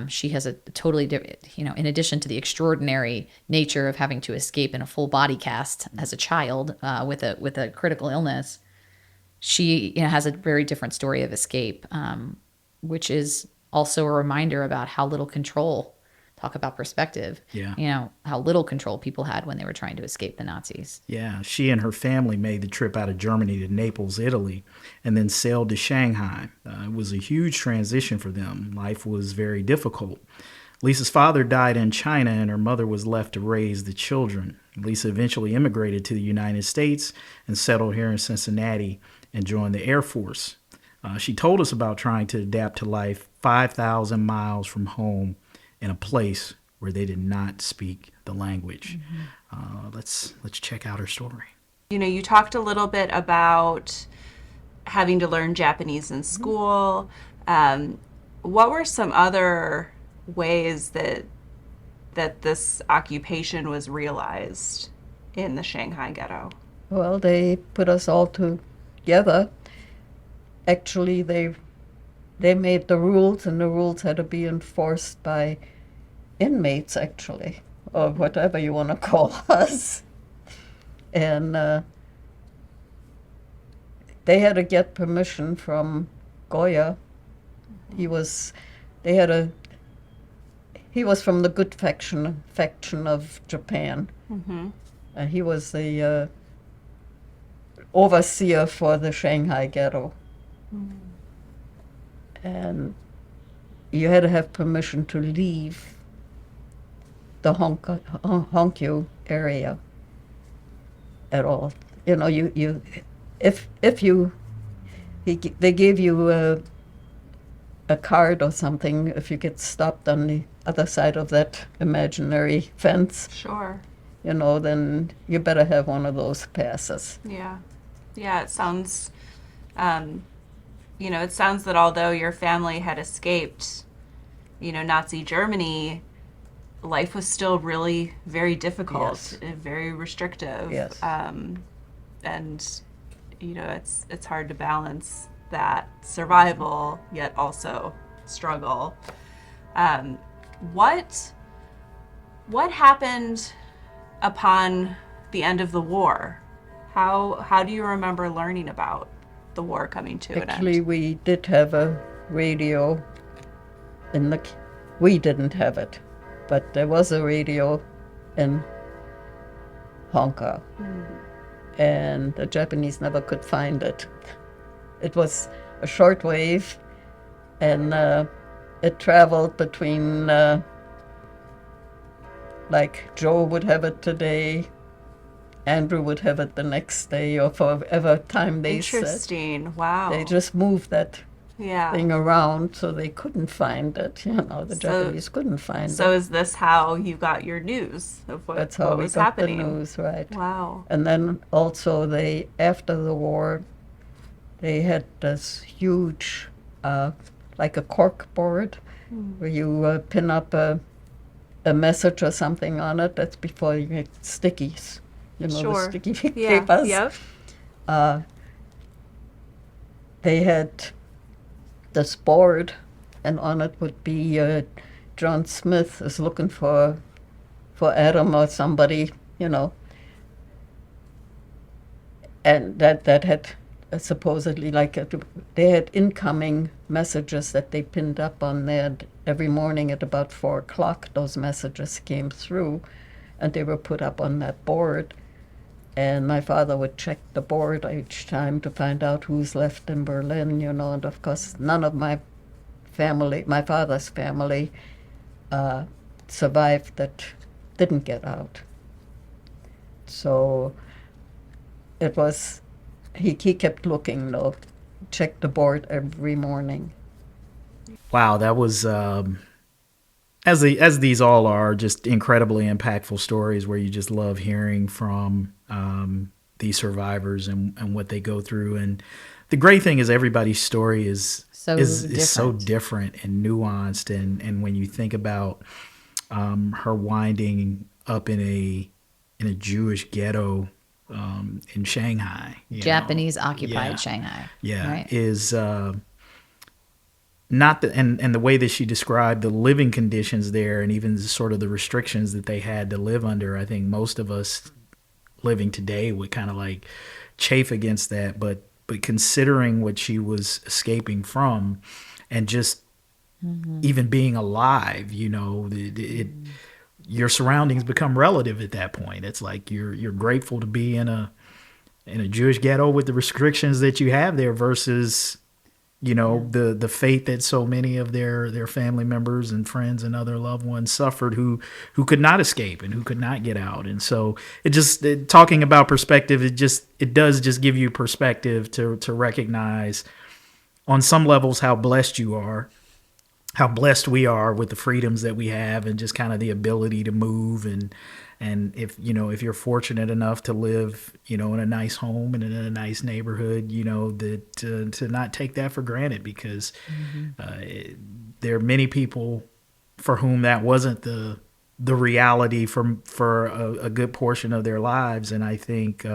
She has a totally different, in addition to the extraordinary nature of having to escape in a full body cast as a child with a critical illness, she has a very different story of escape, which is also a reminder about how little control. Talk about perspective. Yeah. How little control people had when they were trying to escape the Nazis. Yeah. She and her family made the trip out of Germany to Naples, Italy, and then sailed to Shanghai. It was a huge transition for them. Life was very difficult. Lisa's father died in China, and her mother was left to raise the children. Lisa eventually immigrated to the United States and settled here in Cincinnati and joined the Air Force. She told us about trying to adapt to life 5,000 miles from home in a place where they did not speak the language. Let's check out her story. You talked a little bit about having to learn Japanese in school. What were some other ways that this occupation was realized in the Shanghai ghetto? Well, they put us all together. Actually, they made the rules, and the rules had to be enforced by inmates, actually, or whatever you want to call us. And they had to get permission from Goya. He was from the good faction of Japan. And he was the overseer for the Shanghai ghetto. And you had to have permission to leave the Honkyu area at all. You know, they gave you a card or something if you get stopped on the other side of that imaginary fence. Sure. You know, then you better have one of those passes. Yeah. Yeah, it sounds, it sounds that although your family had escaped, Nazi Germany, life was still really very difficult, Yes. and very restrictive. Yes. And, it's hard to balance that survival, yet also struggle. What happened upon the end of the war? How do you remember learning about the war coming to an Actually, end? we did have a radio we didn't have it, but there was a radio in Hong Kong, and the Japanese never could find it. It was a shortwave, and it traveled between, like Joe would have it today, Andrew would have it the next day, or for whatever time they said. Interesting. Wow. They just moved that yeah. thing around, so they couldn't find it. The Japanese couldn't find So it. is this how you got your news of That's how what we was got happening? the news, right? Wow. And then also after the war, they had this huge, like a cork board, where you pin up a message or something on it. That's before you get stickies, Sure. the sticky Yeah. papers. Yep. They had this board, and on it would be John Smith is looking for Adam or somebody, and that had supposedly they had incoming messages that they pinned up on there every morning at about 4:00. Those messages came through, and they were put up on that board. And my father would check the board each time to find out who's left in Berlin, and of course none of my father's family, survived that didn't get out. So it was, he kept looking though, checked the board every morning. Wow, that was as these all are, just incredibly impactful stories where you just love hearing from these survivors and what they go through. And the great thing is everybody's story is so different and nuanced. And when you think about her winding up in a Jewish ghetto in Shanghai, Japanese occupied Shanghai. Yeah, right? is not the and the way that she described the living conditions there, and even sort of the restrictions that they had to live under. I think most of us living today would kind of like chafe against that, but considering what she was escaping from, and just even being alive, your surroundings become relative at that point. It's like you're grateful to be in a Jewish ghetto with the restrictions that you have there versus the fate that so many of their family members and friends and other loved ones suffered who could not escape and who could not get out. And so talking about perspective, it does just give you perspective to recognize on some levels how blessed you are, how blessed we are with the freedoms that we have, and just kind of the ability to move. And if you're fortunate enough to live, in a nice home and in a nice neighborhood, that to not take that for granted, because there are many people for whom that wasn't the reality for a good portion of their lives. And I think,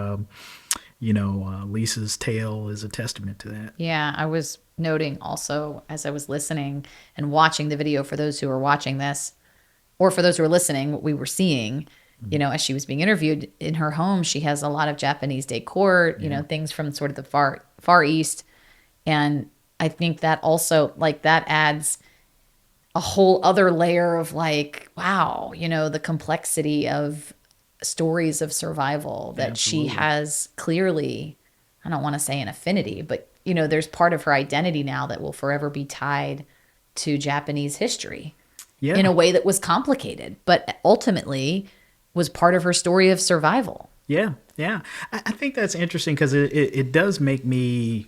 Lisa's tale is a testament to that. Yeah, I was noting also as I was listening and watching the video, for those who are watching this, or for those who are listening, what we were seeing, as she was being interviewed in her home, she has a lot of Japanese decor, things from sort of the far east. And I think that also that adds a whole other layer of wow, the complexity of stories of survival that Absolutely. she has clearly, I don't want to say an affinity, but there's part of her identity now that will forever be tied to Japanese history in a way that was complicated, but ultimately was part of her story of survival. Yeah. I think that's interesting because it does make me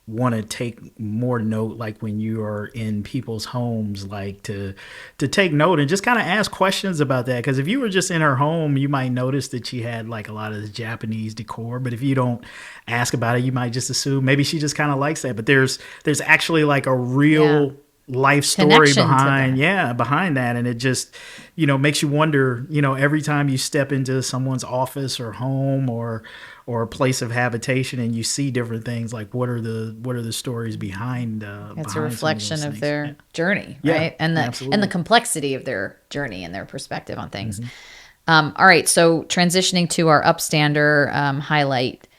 want to take more note, like when you are in people's homes, like to take note and just kind of ask questions about that. Because if you were just in her home, you might notice that she had like a lot of the Japanese decor, but if you don't ask about it, you might just assume maybe she just kind of likes that. But there's actually like a real life story behind that, and it just makes you wonder, every time you step into someone's office or home or a place of habitation and you see different things, like what are the stories behind it's a reflection of their journey, Yeah, right? And absolutely. and the complexity of their journey and their perspective on things. All right, so transitioning to our Upstander highlight,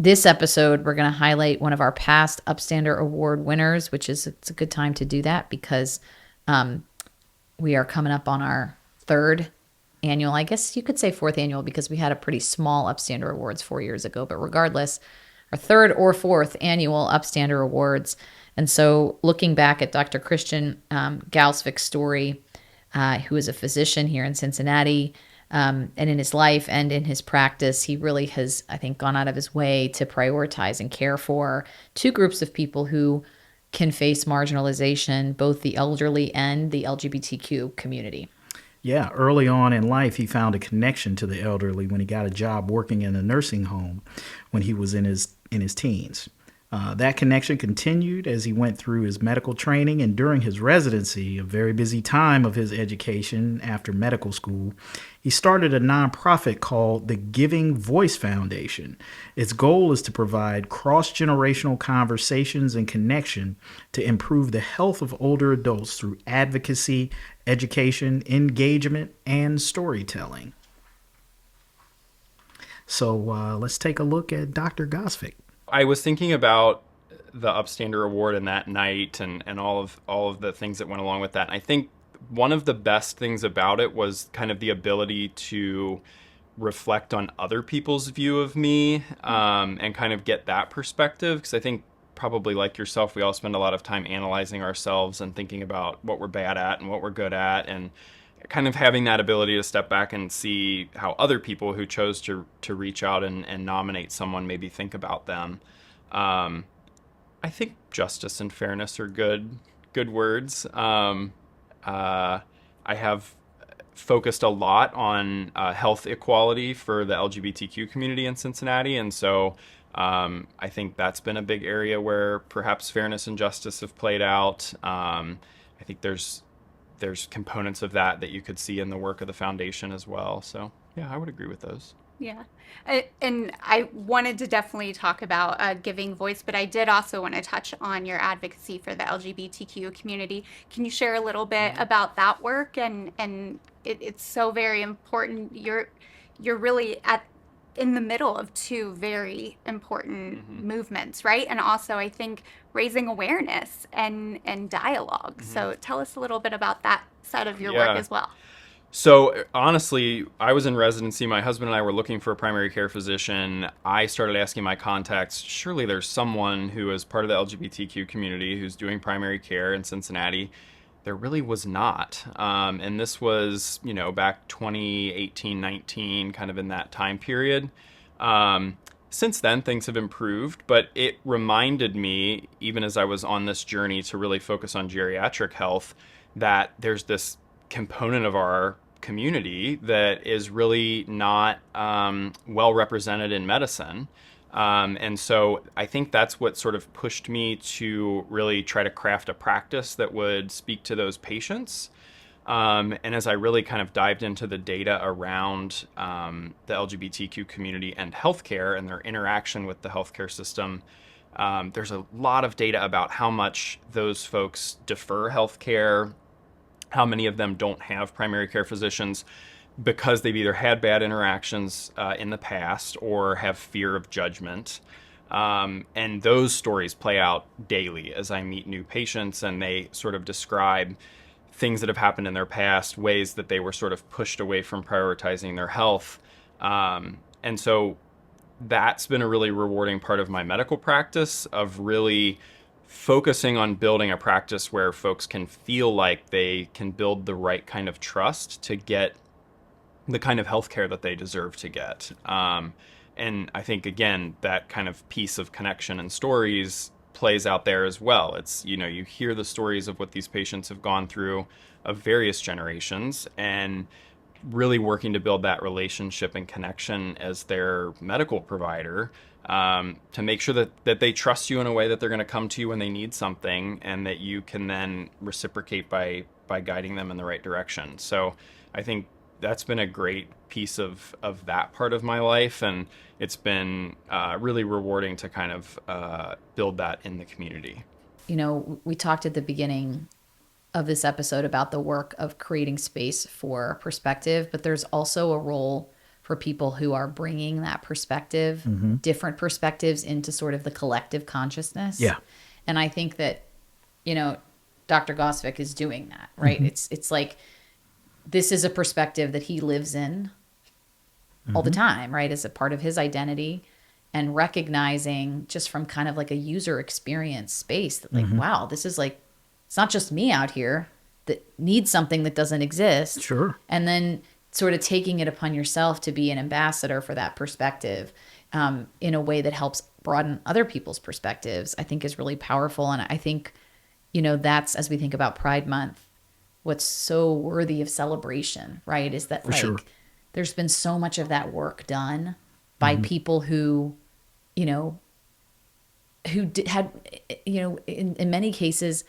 this episode, we're going to highlight one of our past Upstander Award winners, it's a good time to do that because we are coming up on our third annual, I guess you could say fourth annual, because we had a pretty small Upstander Awards 4 years ago. But regardless, our third or fourth annual Upstander Awards. And so looking back at Dr. Christian Gausvik's story, who is a physician here in Cincinnati, and in his life and in his practice, he really has, I think, gone out of his way to prioritize and care for two groups of people who can face marginalization, both the elderly and the LGBTQ community. Yeah, early on in life, he found a connection to the elderly when he got a job working in a nursing home when he was in his teens. That connection continued as he went through his medical training, and during his residency, a very busy time of his education after medical school, he started a nonprofit called the Giving Voice Foundation. Its goal is to provide cross-generational conversations and connection to improve the health of older adults through advocacy, education, engagement, and storytelling. So let's take a look at Dr. Gausvik. I was thinking about the Upstander Award and that night and all of the things that went along with that. And I think one of the best things about it was kind of the ability to reflect on other people's view of me and kind of get that perspective. Because I think probably like yourself, we all spend a lot of time analyzing ourselves and thinking about what we're bad at and what we're good at, and kind of having that ability to step back and see how other people who chose to reach out and nominate someone maybe think about them. I think justice and fairness are good words. I have focused a lot on health equality for the LGBTQ community in Cincinnati, and so I think that's been a big area where perhaps fairness and justice have played out. I think there's components of that you could see in the work of the foundation as well. So yeah, I would agree with those. Yeah. And I wanted to definitely talk about giving voice, but I did also want to touch on your advocacy for the LGBTQ community. Can you share a little bit about that work? And it's so very important. You're really in the middle of two very important movements, right? And also, I think, raising awareness and dialogue. So tell us a little bit about that side of your work as well. So honestly, I was in residency. My husband and I were looking for a primary care physician. I started asking my contacts, surely there's someone who is part of the LGBTQ community who's doing primary care in Cincinnati. There really was not. And this was, back 2018, 19, kind of in that time period. Since then, things have improved, but it reminded me, even as I was on this journey to really focus on geriatric health, that there's this component of our community that is really not well represented in medicine. And so I think that's what sort of pushed me to really try to craft a practice that would speak to those patients. And as I really kind of dived into the data around the LGBTQ community and healthcare and their interaction with the healthcare system, there's a lot of data about how much those folks defer healthcare, how many of them don't have primary care physicians because they've either had bad interactions in the past or have fear of judgment. And those stories play out daily as I meet new patients, and they sort of describe things that have happened in their past, ways that they were sort of pushed away from prioritizing their health. And so that's been a really rewarding part of my medical practice, of really focusing on building a practice where folks can feel like they can build the right kind of trust to get the kind of healthcare that they deserve to get. And I think, again, that kind of piece of connection and stories plays out there as well. It's, you know, you hear the stories of what these patients have gone through of various generations, and really working to build that relationship and connection as their medical provider, to make sure that they trust you in a way that they're going to come to you when they need something, and that you can then reciprocate by guiding them in the right direction. So I think that's been a great piece of that part of my life, and it's been really rewarding to kind of build that in the community. You know, we talked at the beginning of this episode about the work of creating space for perspective, but there's also a role for people who are bringing that perspective, different perspectives, into sort of the collective consciousness. Yeah. And I think that, you know, Dr. Gausvik is doing that, right? It's like, this is a perspective that he lives in all the time, right? As a part of his identity, and recognizing just from kind of like a user experience space that, like, wow, this is like, it's not just me out here that needs something that doesn't exist. Sure. And then sort of taking it upon yourself to be an ambassador for that perspective, in a way that helps broaden other people's perspectives, I think is really powerful. And I think, you know, that's, as we think about Pride Month, what's so worthy of celebration, right? Is that, like, there's been so much of that work done by people who, you know, who had, you know, in many cases,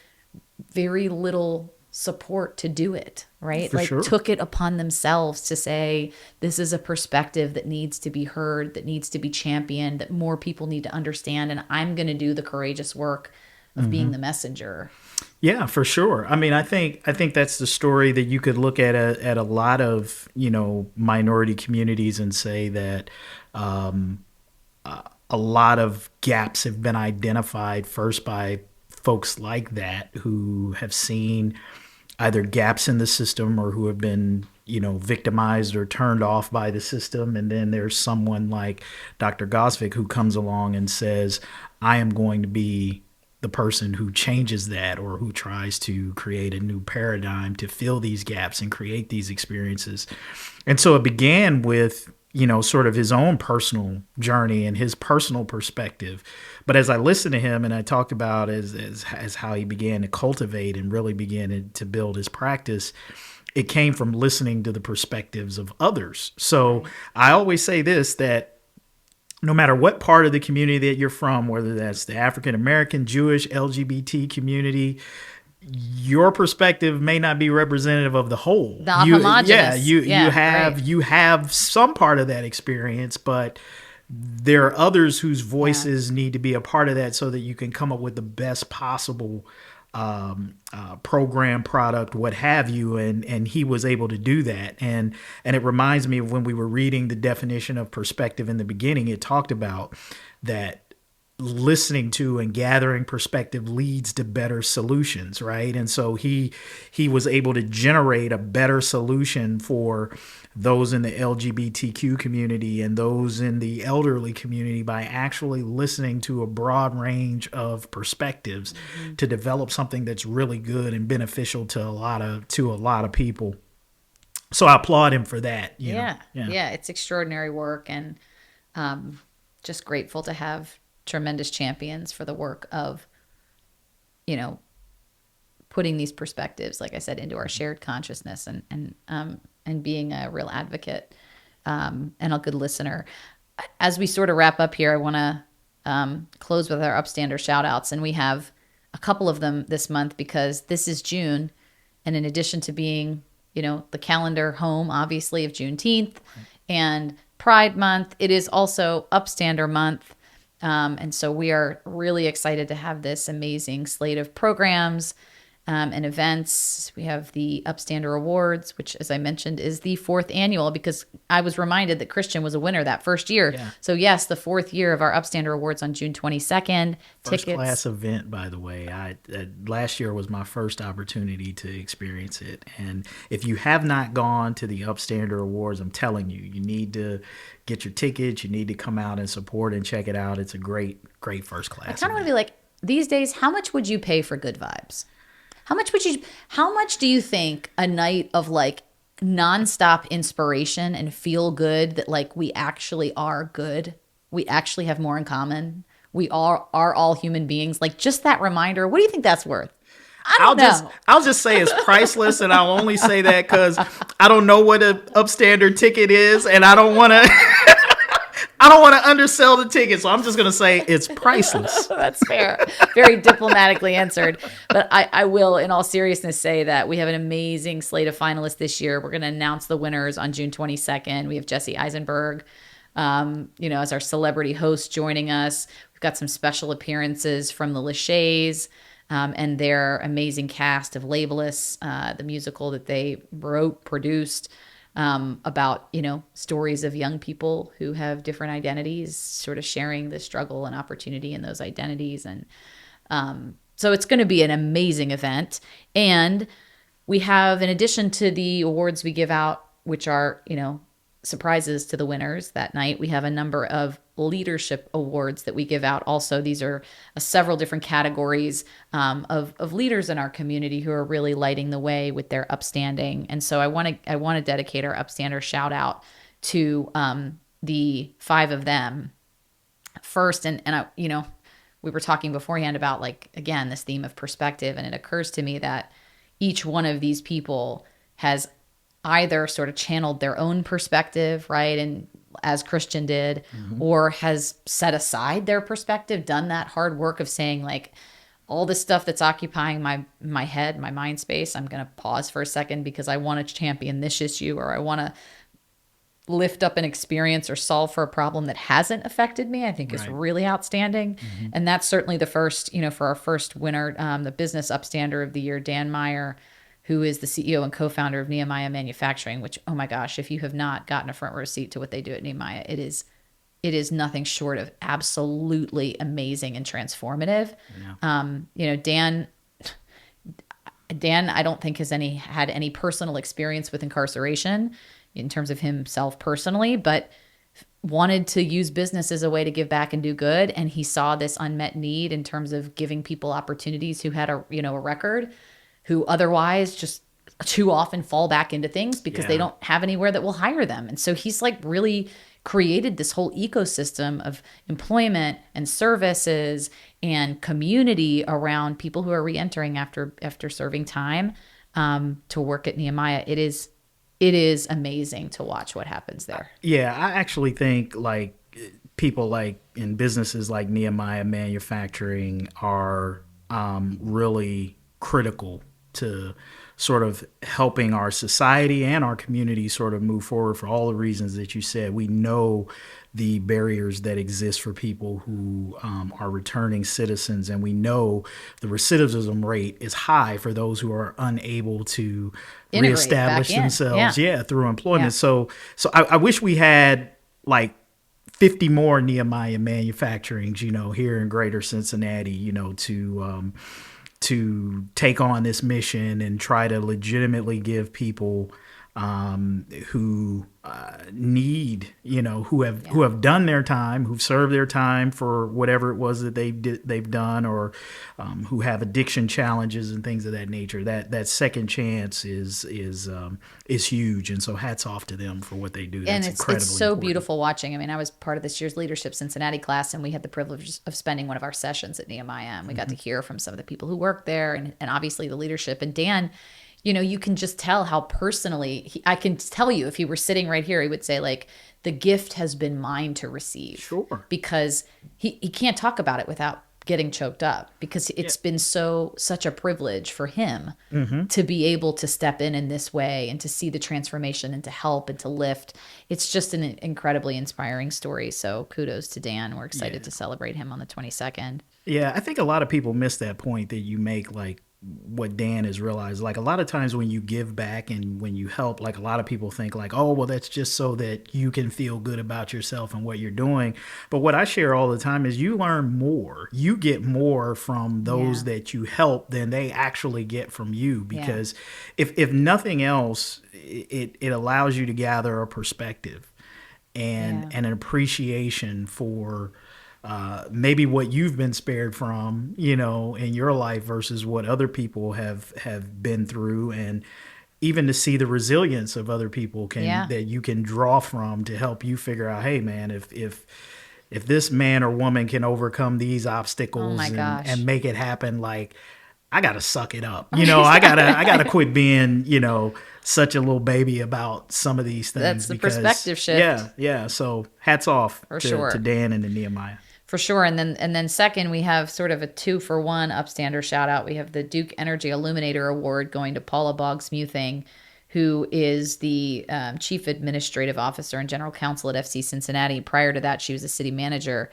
very little support to do it, right? Took it upon themselves to say, this is a perspective that needs to be heard, that needs to be championed, that more people need to understand, and I'm going to do the courageous work of being the messenger. Yeah, for sure. I mean, I think that's the story that you could look at a lot of, you know, minority communities and say that a lot of gaps have been identified first by folks like that, who have seen either gaps in the system or who have been, you know, victimized or turned off by the system. And then there's someone like Dr. Gausvik who comes along and says, I am going to be the person who changes that, or who tries to create a new paradigm to fill these gaps and create these experiences. And so it began with, you know, sort of his own personal journey and his personal perspective. But as I listened to him and I talked about as how he began to cultivate and really began to build his practice, it came from listening to the perspectives of others. So I always say this, that no matter what part of the community that you're from, whether that's the African American, Jewish, LGBT community, your perspective may not be representative of the whole. The homogenous. You have some part of that experience, but there are others whose voices need to be a part of that, so that you can come up with the best possible program, product, what have you. And he was able to do that. And it reminds me of when we were reading the definition of perspective in the beginning, it talked about that listening to and gathering perspective leads to better solutions, right? And so he was able to generate a better solution for those in the LGBTQ community and those in the elderly community by actually listening to a broad range of perspectives to develop something that's really good and beneficial to a lot of people. So I applaud him for that. Yeah, it's extraordinary work, and just grateful to have tremendous champions for the work of, you know, putting these perspectives, like I said, into our shared consciousness, and being a real advocate and a good listener. As we sort of wrap up here, I want to close with our Upstander shout outs, and we have a couple of them this month because this is June, and in addition to being, you know, the calendar home, obviously, of Juneteenth and Pride Month, it is also Upstander Month. And so we are really excited to have this amazing slate of programs and events. We have the Upstander Awards, which, as I mentioned, is the 4th annual, because I was reminded that Christian was a winner that first year. Yeah. So yes, the 4th year of our Upstander Awards on June 22nd. First class event, by the way. Last year was my first opportunity to experience it. And if you have not gone to the Upstander Awards, I'm telling you, you need to get your tickets. You need to come out and support and check it out. It's a great first class. I kind of want to be like, these days, how much would you pay for good vibes? How much do you think a night of like nonstop inspiration and feel good, that like we actually are good, we actually have more in common, we are all human beings, like just that reminder, what do you think that's worth? I'll just say it's priceless, and I'll only say that because I don't know what an Upstander ticket is, and I don't want to undersell the ticket, so I'm just going to say it's priceless. That's fair. Very diplomatically answered. But I will, in all seriousness, say that we have an amazing slate of finalists this year. We're going to announce the winners on June 22nd. We have Jesse Eisenberg, as our celebrity host joining us. We've got some special appearances from the Lachey's and their amazing cast of Labelists, the musical that they wrote, produced, about, stories of young people who have different identities, sort of sharing the struggle and opportunity in those identities. And so it's going to be an amazing event. And we have, in addition to the awards we give out, which are, surprises to the winners that night, we have a number of leadership awards that we give out. Also, these are several different categories of leaders in our community who are really lighting the way with their upstanding. And so I want to dedicate our Upstander shout out to the 5 of them. First, and I, we were talking beforehand about, like, again, this theme of perspective, and it occurs to me that each one of these people has either sort of channeled their own perspective, right, and as Christian did, or has set aside their perspective, done that hard work of saying, like, all this stuff that's occupying my head, my mind space, I'm going to pause for a second because I want to champion this issue, or I want to lift up an experience or solve for a problem that hasn't affected me. I think is really outstanding. And that's certainly the first, for our first winner, the Business Upstander of the Year, Dan Meyer, who is the CEO and co-founder of Nehemiah Manufacturing, which, oh my gosh, if you have not gotten a front row seat to what they do at Nehemiah, it is nothing short of absolutely amazing and transformative. Yeah. Dan, I don't think has had any personal experience with incarceration in terms of himself personally, but wanted to use business as a way to give back and do good. And he saw this unmet need in terms of giving people opportunities who had a record, who otherwise just too often fall back into things because they don't have anywhere that will hire them. And so he's like really created this whole ecosystem of employment and services and community around people who are reentering after serving time to work at Nehemiah. It is amazing to watch what happens there. Yeah, I actually think like people like in businesses like Nehemiah Manufacturing are really critical to sort of helping our society and our community sort of move forward for all the reasons that you said. We know the barriers that exist for people who are returning citizens, and we know the recidivism rate is high for those who are unable to reestablish themselves through employment. So I wish we had like 50 more Nehemiah Manufacturings, here in Greater Cincinnati, to take on this mission and try to legitimately give people who need, who have done their time, who've served their time for whatever it was that they've done, or who have addiction challenges and things of that nature. That second chance is huge, and so hats off to them for what they do. That's incredibly it's so important. Beautiful watching. I mean, I was part of this year's Leadership Cincinnati class, and we had the privilege of spending one of our sessions at Nehemiah, and we got to hear from some of the people who work there, and obviously the leadership. And Dan, you can just tell how personally, I can tell you if he were sitting right here, he would say, like, the gift has been mine to receive. Sure. Because he can't talk about it without getting choked up, because it's been such a privilege for him to be able to step in this way and to see the transformation and to help and to lift. It's just an incredibly inspiring story. So kudos to Dan. We're excited to celebrate him on the 22nd. Yeah, I think a lot of people miss that point that you make, like, what Dan has realized. Like a lot of times when you give back and when you help, like a lot of people think like, oh, well, that's just so that you can feel good about yourself and what you're doing. But what I share all the time is you learn more. You get more from those that you help than they actually get from you. Because if nothing else, it allows you to gather a perspective and an appreciation for maybe what you've been spared from, in your life versus what other people have been through, and even to see the resilience of other people that you can draw from to help you figure out, hey man, if this man or woman can overcome these obstacles and make it happen, like I gotta suck it up. I gotta quit being, such a little baby about some of these things. That's the perspective shift. Yeah. So hats off to Dan and to Nehemiah. For sure. And then second, we have sort of a 2-for-1 Upstander shout out. We have the Duke Energy Illuminator Award going to Paula Boggs-Muthing, who is the Chief Administrative Officer and General Counsel at FC Cincinnati. Prior to that, she was a city manager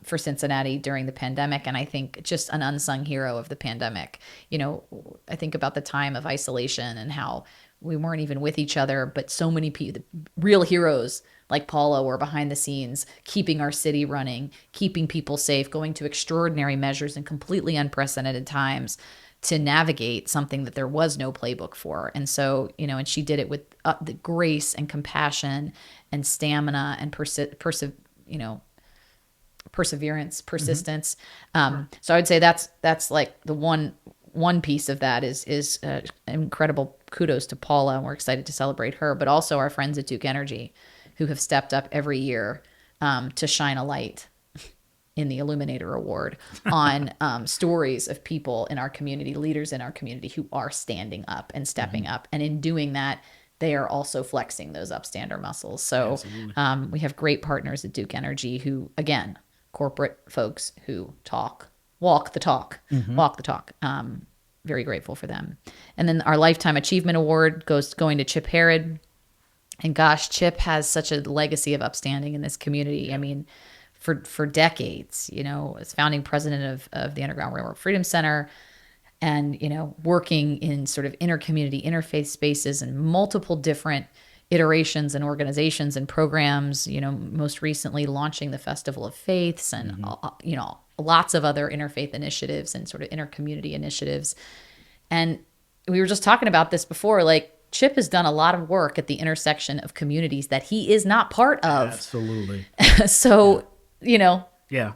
for Cincinnati during the pandemic. And I think just an unsung hero of the pandemic. I think about the time of isolation and how we weren't even with each other, but so many people, real heroes like Paula, were behind the scenes, keeping our city running, keeping people safe, going to extraordinary measures in completely unprecedented times to navigate something that there was no playbook for. And so, and she did it with the grace and compassion and stamina and perseverance, persistence. So I would say that's like the one piece of that is incredible kudos to Paula, and we're excited to celebrate her, but also our friends at Duke Energy, who have stepped up every year to shine a light in the Illuminator Award on stories of people in our community, leaders in our community who are standing up and stepping up. And in doing that, they are also flexing those upstander muscles. So we have great partners at Duke Energy who, again, corporate folks who walk the talk. Very grateful for them. And then our Lifetime Achievement Award going to Chip Herod. And gosh, Chip has such a legacy of upstanding in this community. I mean, for decades, as founding president of the Underground Railroad Freedom Center, and, working in sort of intercommunity, interfaith spaces and multiple different iterations and organizations and programs, most recently launching the Festival of Faiths and, lots of other interfaith initiatives and sort of intercommunity initiatives. And we were just talking about this before, like Chip has done a lot of work at the intersection of communities that he is not part of. Absolutely. So,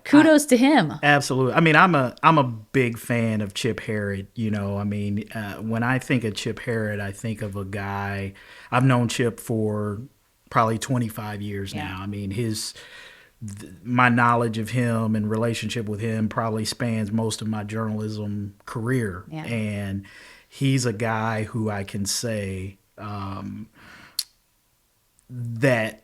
kudos to him. Absolutely. I mean, I'm a big fan of Chip Herod. When I think of Chip Herod, I think of a guy. I've known Chip for probably 25 years now. I mean, my knowledge of him and relationship with him probably spans most of my journalism career. Yeah. And he's a guy who I can say that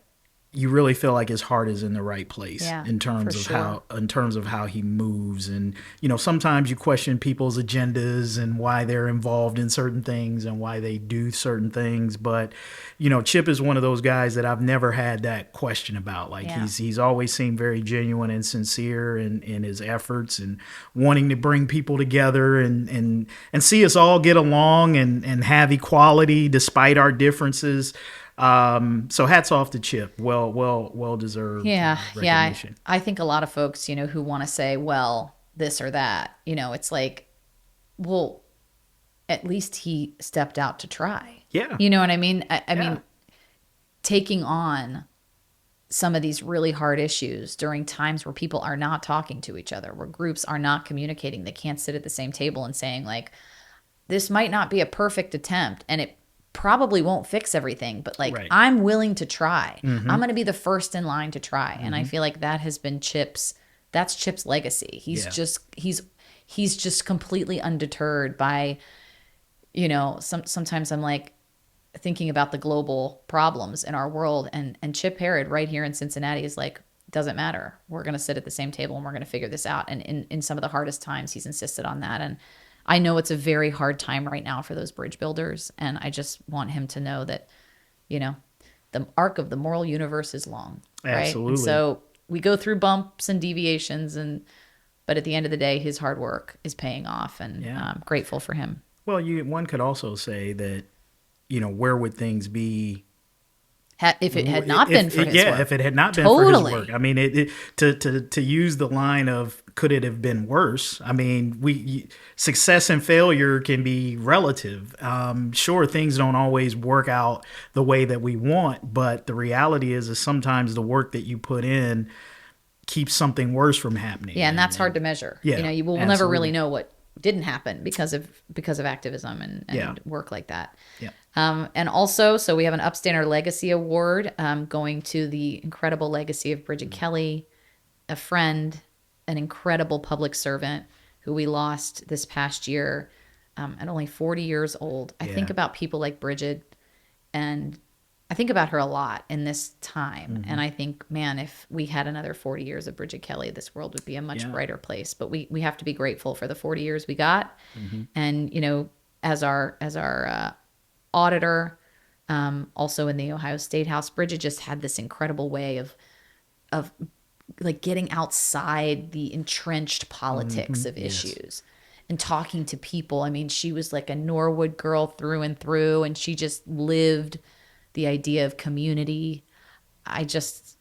you really feel like his heart is in the right place in terms of how he moves. And, sometimes you question people's agendas and why they're involved in certain things and why they do certain things. But, Chip is one of those guys that I've never had that question about. Like he's always seemed very genuine and sincere in his efforts and wanting to bring people together and see us all get along and have equality despite our differences. So hats off to Chip. Well deserved. Recognition. I think a lot of folks, who want to say, well, this or that, it's like, well, at least he stepped out to try. Yeah. You know what I mean? I mean, taking on some of these really hard issues during times where people are not talking to each other, where groups are not communicating, they can't sit at the same table and saying like, this might not be a perfect attempt and it probably won't fix everything, but I'm willing to try. I'm going to be the first in line to try. And I feel like that has been Chip's legacy. He's just completely undeterred by, sometimes I'm like thinking about the global problems in our world, and Chip Herod right here in Cincinnati is like, doesn't matter. We're going to sit at the same table and we're going to figure this out. And in some of the hardest times, he's insisted on that. And I know it's a very hard time right now for those bridge builders, and I just want him to know that, the arc of the moral universe is long, right? Absolutely. And so we go through bumps and deviations, and But at the end of the day, his hard work is paying off, and I'm grateful for him. Well, one could also say that, where would things be If it had not been for his work. if it had not been for his work. I mean, to use the line of could it have been worse? I mean, success and failure can be relative. Sure, things don't always work out the way that we want, but the reality is sometimes the work that you put in keeps something worse from happening. Yeah, and that's hard to measure. Yeah, you will never really know what didn't happen because of activism and work like that. Yeah. And also, so we have an Upstander Legacy Award going to the incredible legacy of Bridget Kelly, a friend, an incredible public servant who we lost this past year at only 40 years old. I think about people like Bridget, and I think about her a lot in this time. And I think, man, if we had another 40 years of Bridget Kelly, this world would be a much brighter place. But we have to be grateful for the 40 years we got. And, as our auditor, also in the Ohio State House, Bridget just had this incredible way of like getting outside the entrenched politics of issues and talking to people. I mean, she was like a Norwood girl through and through, and she just lived the idea of community. I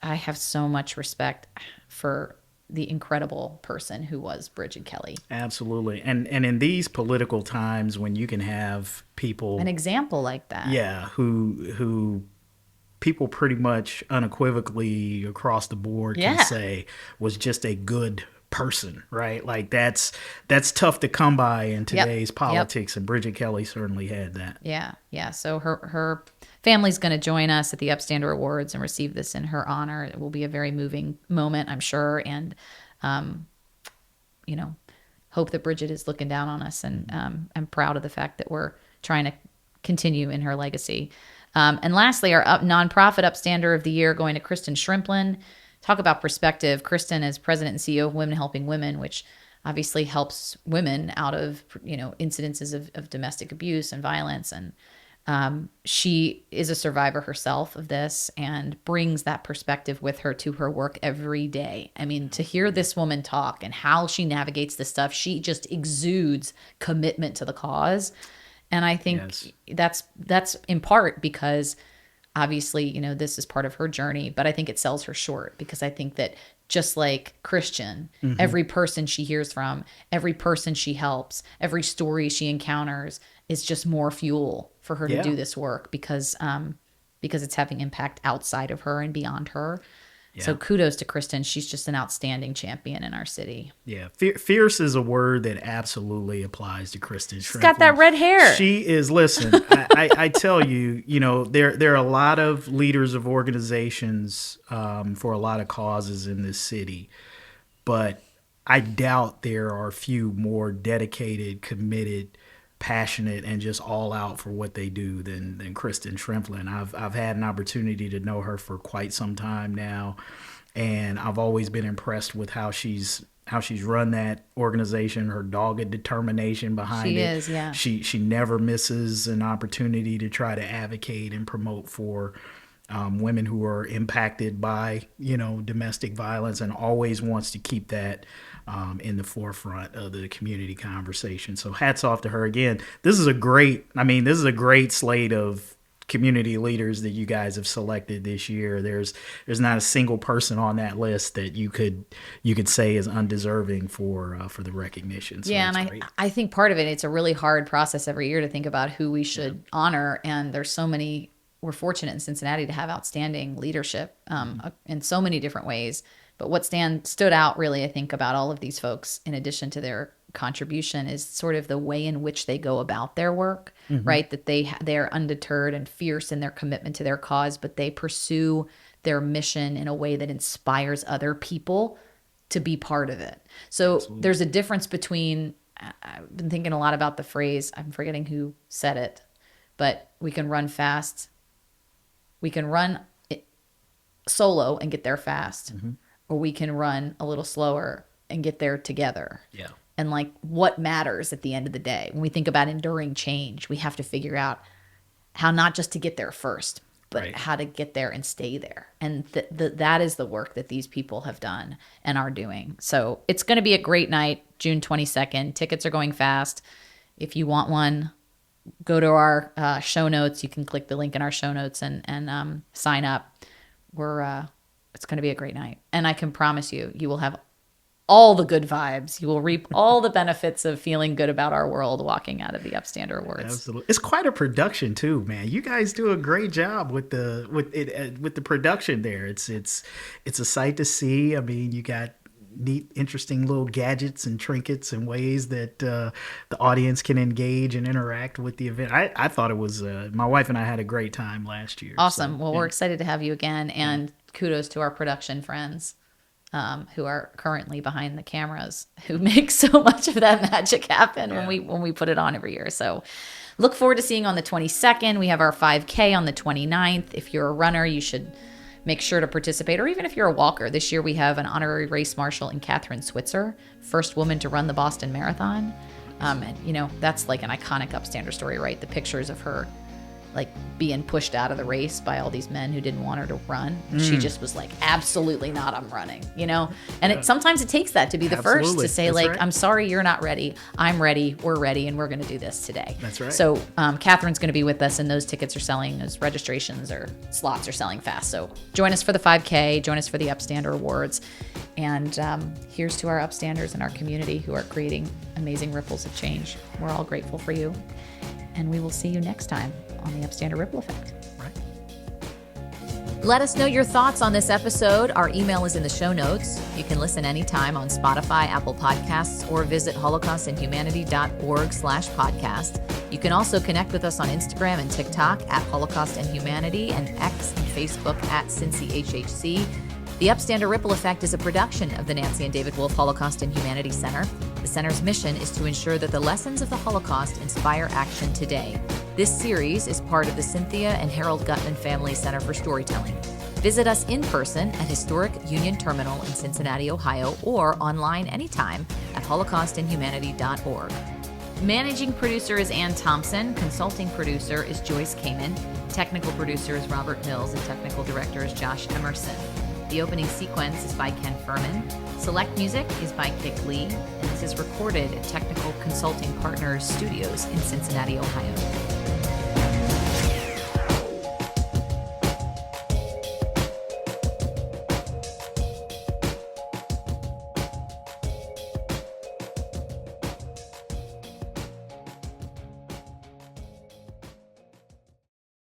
have so much respect for the incredible person who was Bridget Kelly. Absolutely. And in these political times when you can have people, an example like that. Yeah, who people pretty much unequivocally across the board can say was just a good person, right? Like that's tough to come by in today's politics, and Bridget Kelly certainly had that. Yeah. So her family's going to join us at the Upstander Awards and receive this in her honor. It will be a very moving moment, I'm sure, and hope that Bridget is looking down on us, and I'm proud of the fact that we're trying to continue in her legacy. And lastly, our nonprofit Upstander of the Year going to Kristen Shrimplin. Talk about perspective. Kristen is president and CEO of Women Helping Women, which obviously helps women out of incidences of domestic abuse and violence. And she is a survivor herself of this and brings that perspective with her to her work every day. I mean, to hear this woman talk and how she navigates this stuff, she just exudes commitment to the cause. And I think that's in part because obviously, this is part of her journey, but I think it sells her short, because I think that just like Christian, every person she hears from, every person she helps, every story she encounters is just more fuel for her to do this work, because it's having impact outside of her and beyond her. Yeah. So kudos to Kristen. She's just an outstanding champion in our city. Yeah. Fierce is a word that absolutely applies to Kristen. She's got that red hair. She is, listen, I tell you, there are a lot of leaders of organizations for a lot of causes in this city, but I doubt there are few more dedicated, committed, passionate, and just all out for what they do than Kristen Shrimplin. I've had an opportunity to know her for quite some time now, and I've always been impressed with how she's run that organization, her dogged determination behind it. She is, yeah. She never misses an opportunity to try to advocate and promote for women who are impacted by domestic violence, and always wants to keep that in the forefront of the community conversation. So hats off to her again. This is a great slate of community leaders that you guys have selected this year. There's not a single person on that list that you could say is undeserving for the recognition. So yeah, and I think part of it's a really hard process every year to think about who we should honor, and there's so many. We're fortunate in Cincinnati to have outstanding leadership in so many different ways. But what stood out really, I think, about all of these folks, in addition to their contribution, is sort of the way in which they go about their work, right? That they're undeterred and fierce in their commitment to their cause, but they pursue their mission in a way that inspires other people to be part of it. So there's a difference between, I've been thinking a lot about the phrase, I'm forgetting who said it, but we can run fast. We can run solo and get there fast, or we can run a little slower and get there together. Yeah. And like, what matters at the end of the day? When we think about enduring change, we have to figure out how not just to get there first, but Right. how to get there and stay there. And that is the work that these people have done and are doing. So it's going to be a great night, June 22nd. Tickets are going fast. If you want one, go to our show notes. You can click the link in our show notes and sign up. It's going to be a great night. And I can promise you, you will have all the good vibes. You will reap all the benefits of feeling good about our world walking out of the Upstander Awards. Absolutely. It's quite a production too, man. You guys do a great job with the production there. It's a sight to see. I mean, you got neat, interesting little gadgets and trinkets and ways that the audience can engage and interact with the event. I thought it was, my wife and I had a great time last year. Awesome. So, Well, we're excited to have you again, and kudos to our production friends who are currently behind the cameras, who make so much of that magic happen when we put it on every year. So look forward to seeing you on the 22nd. We have our 5K on the 29th. If you're a runner, you should make sure to participate, or even if you're a walker. This year we have an honorary race marshal in Catherine Switzer, first woman to run the Boston Marathon. And you know, that's like an iconic Upstander story, right? The pictures of her like being pushed out of the race by all these men who didn't want her to run. She just was like, absolutely not, I'm running, you know? And sometimes it takes that to be the first Absolutely. to say That's like, right. I'm sorry, you're not ready. I'm ready. We're ready. And we're going to do this today. That's right. So Catherine's going to be with us, and those tickets are selling, those registrations or slots are selling fast. So join us for the 5K, join us for the Upstander Awards. And here's to our Upstanders in our community who are creating amazing ripples of change. We're all grateful for you. And we will see you next time on the Upstander Ripple Effect. Let us know your thoughts on this episode. Our email is in the show notes. You can listen anytime on Spotify, Apple Podcasts, or visit holocaustandhumanity.org/podcast. You can also connect with us on Instagram and TikTok at Holocaust and Humanity, and X and Facebook at CincyHHC. The Upstander Ripple Effect is a production of the Nancy and David Wolf Holocaust and Humanity Center. The center's mission is to ensure that the lessons of the Holocaust inspire action today. This series is part of the Cynthia and Harold Gutman Family Center for Storytelling. Visit us in person at Historic Union Terminal in Cincinnati, Ohio, or online anytime at holocaustandhumanity.org. Managing producer is Ann Thompson. Consulting producer is Joyce Kamen. Technical producer is Robert Mills, and technical director is Josh Emerson. The opening sequence is by Ken Furman. Select music is by Kick Lee, and this is recorded at Technical Consulting Partners Studios in Cincinnati, Ohio.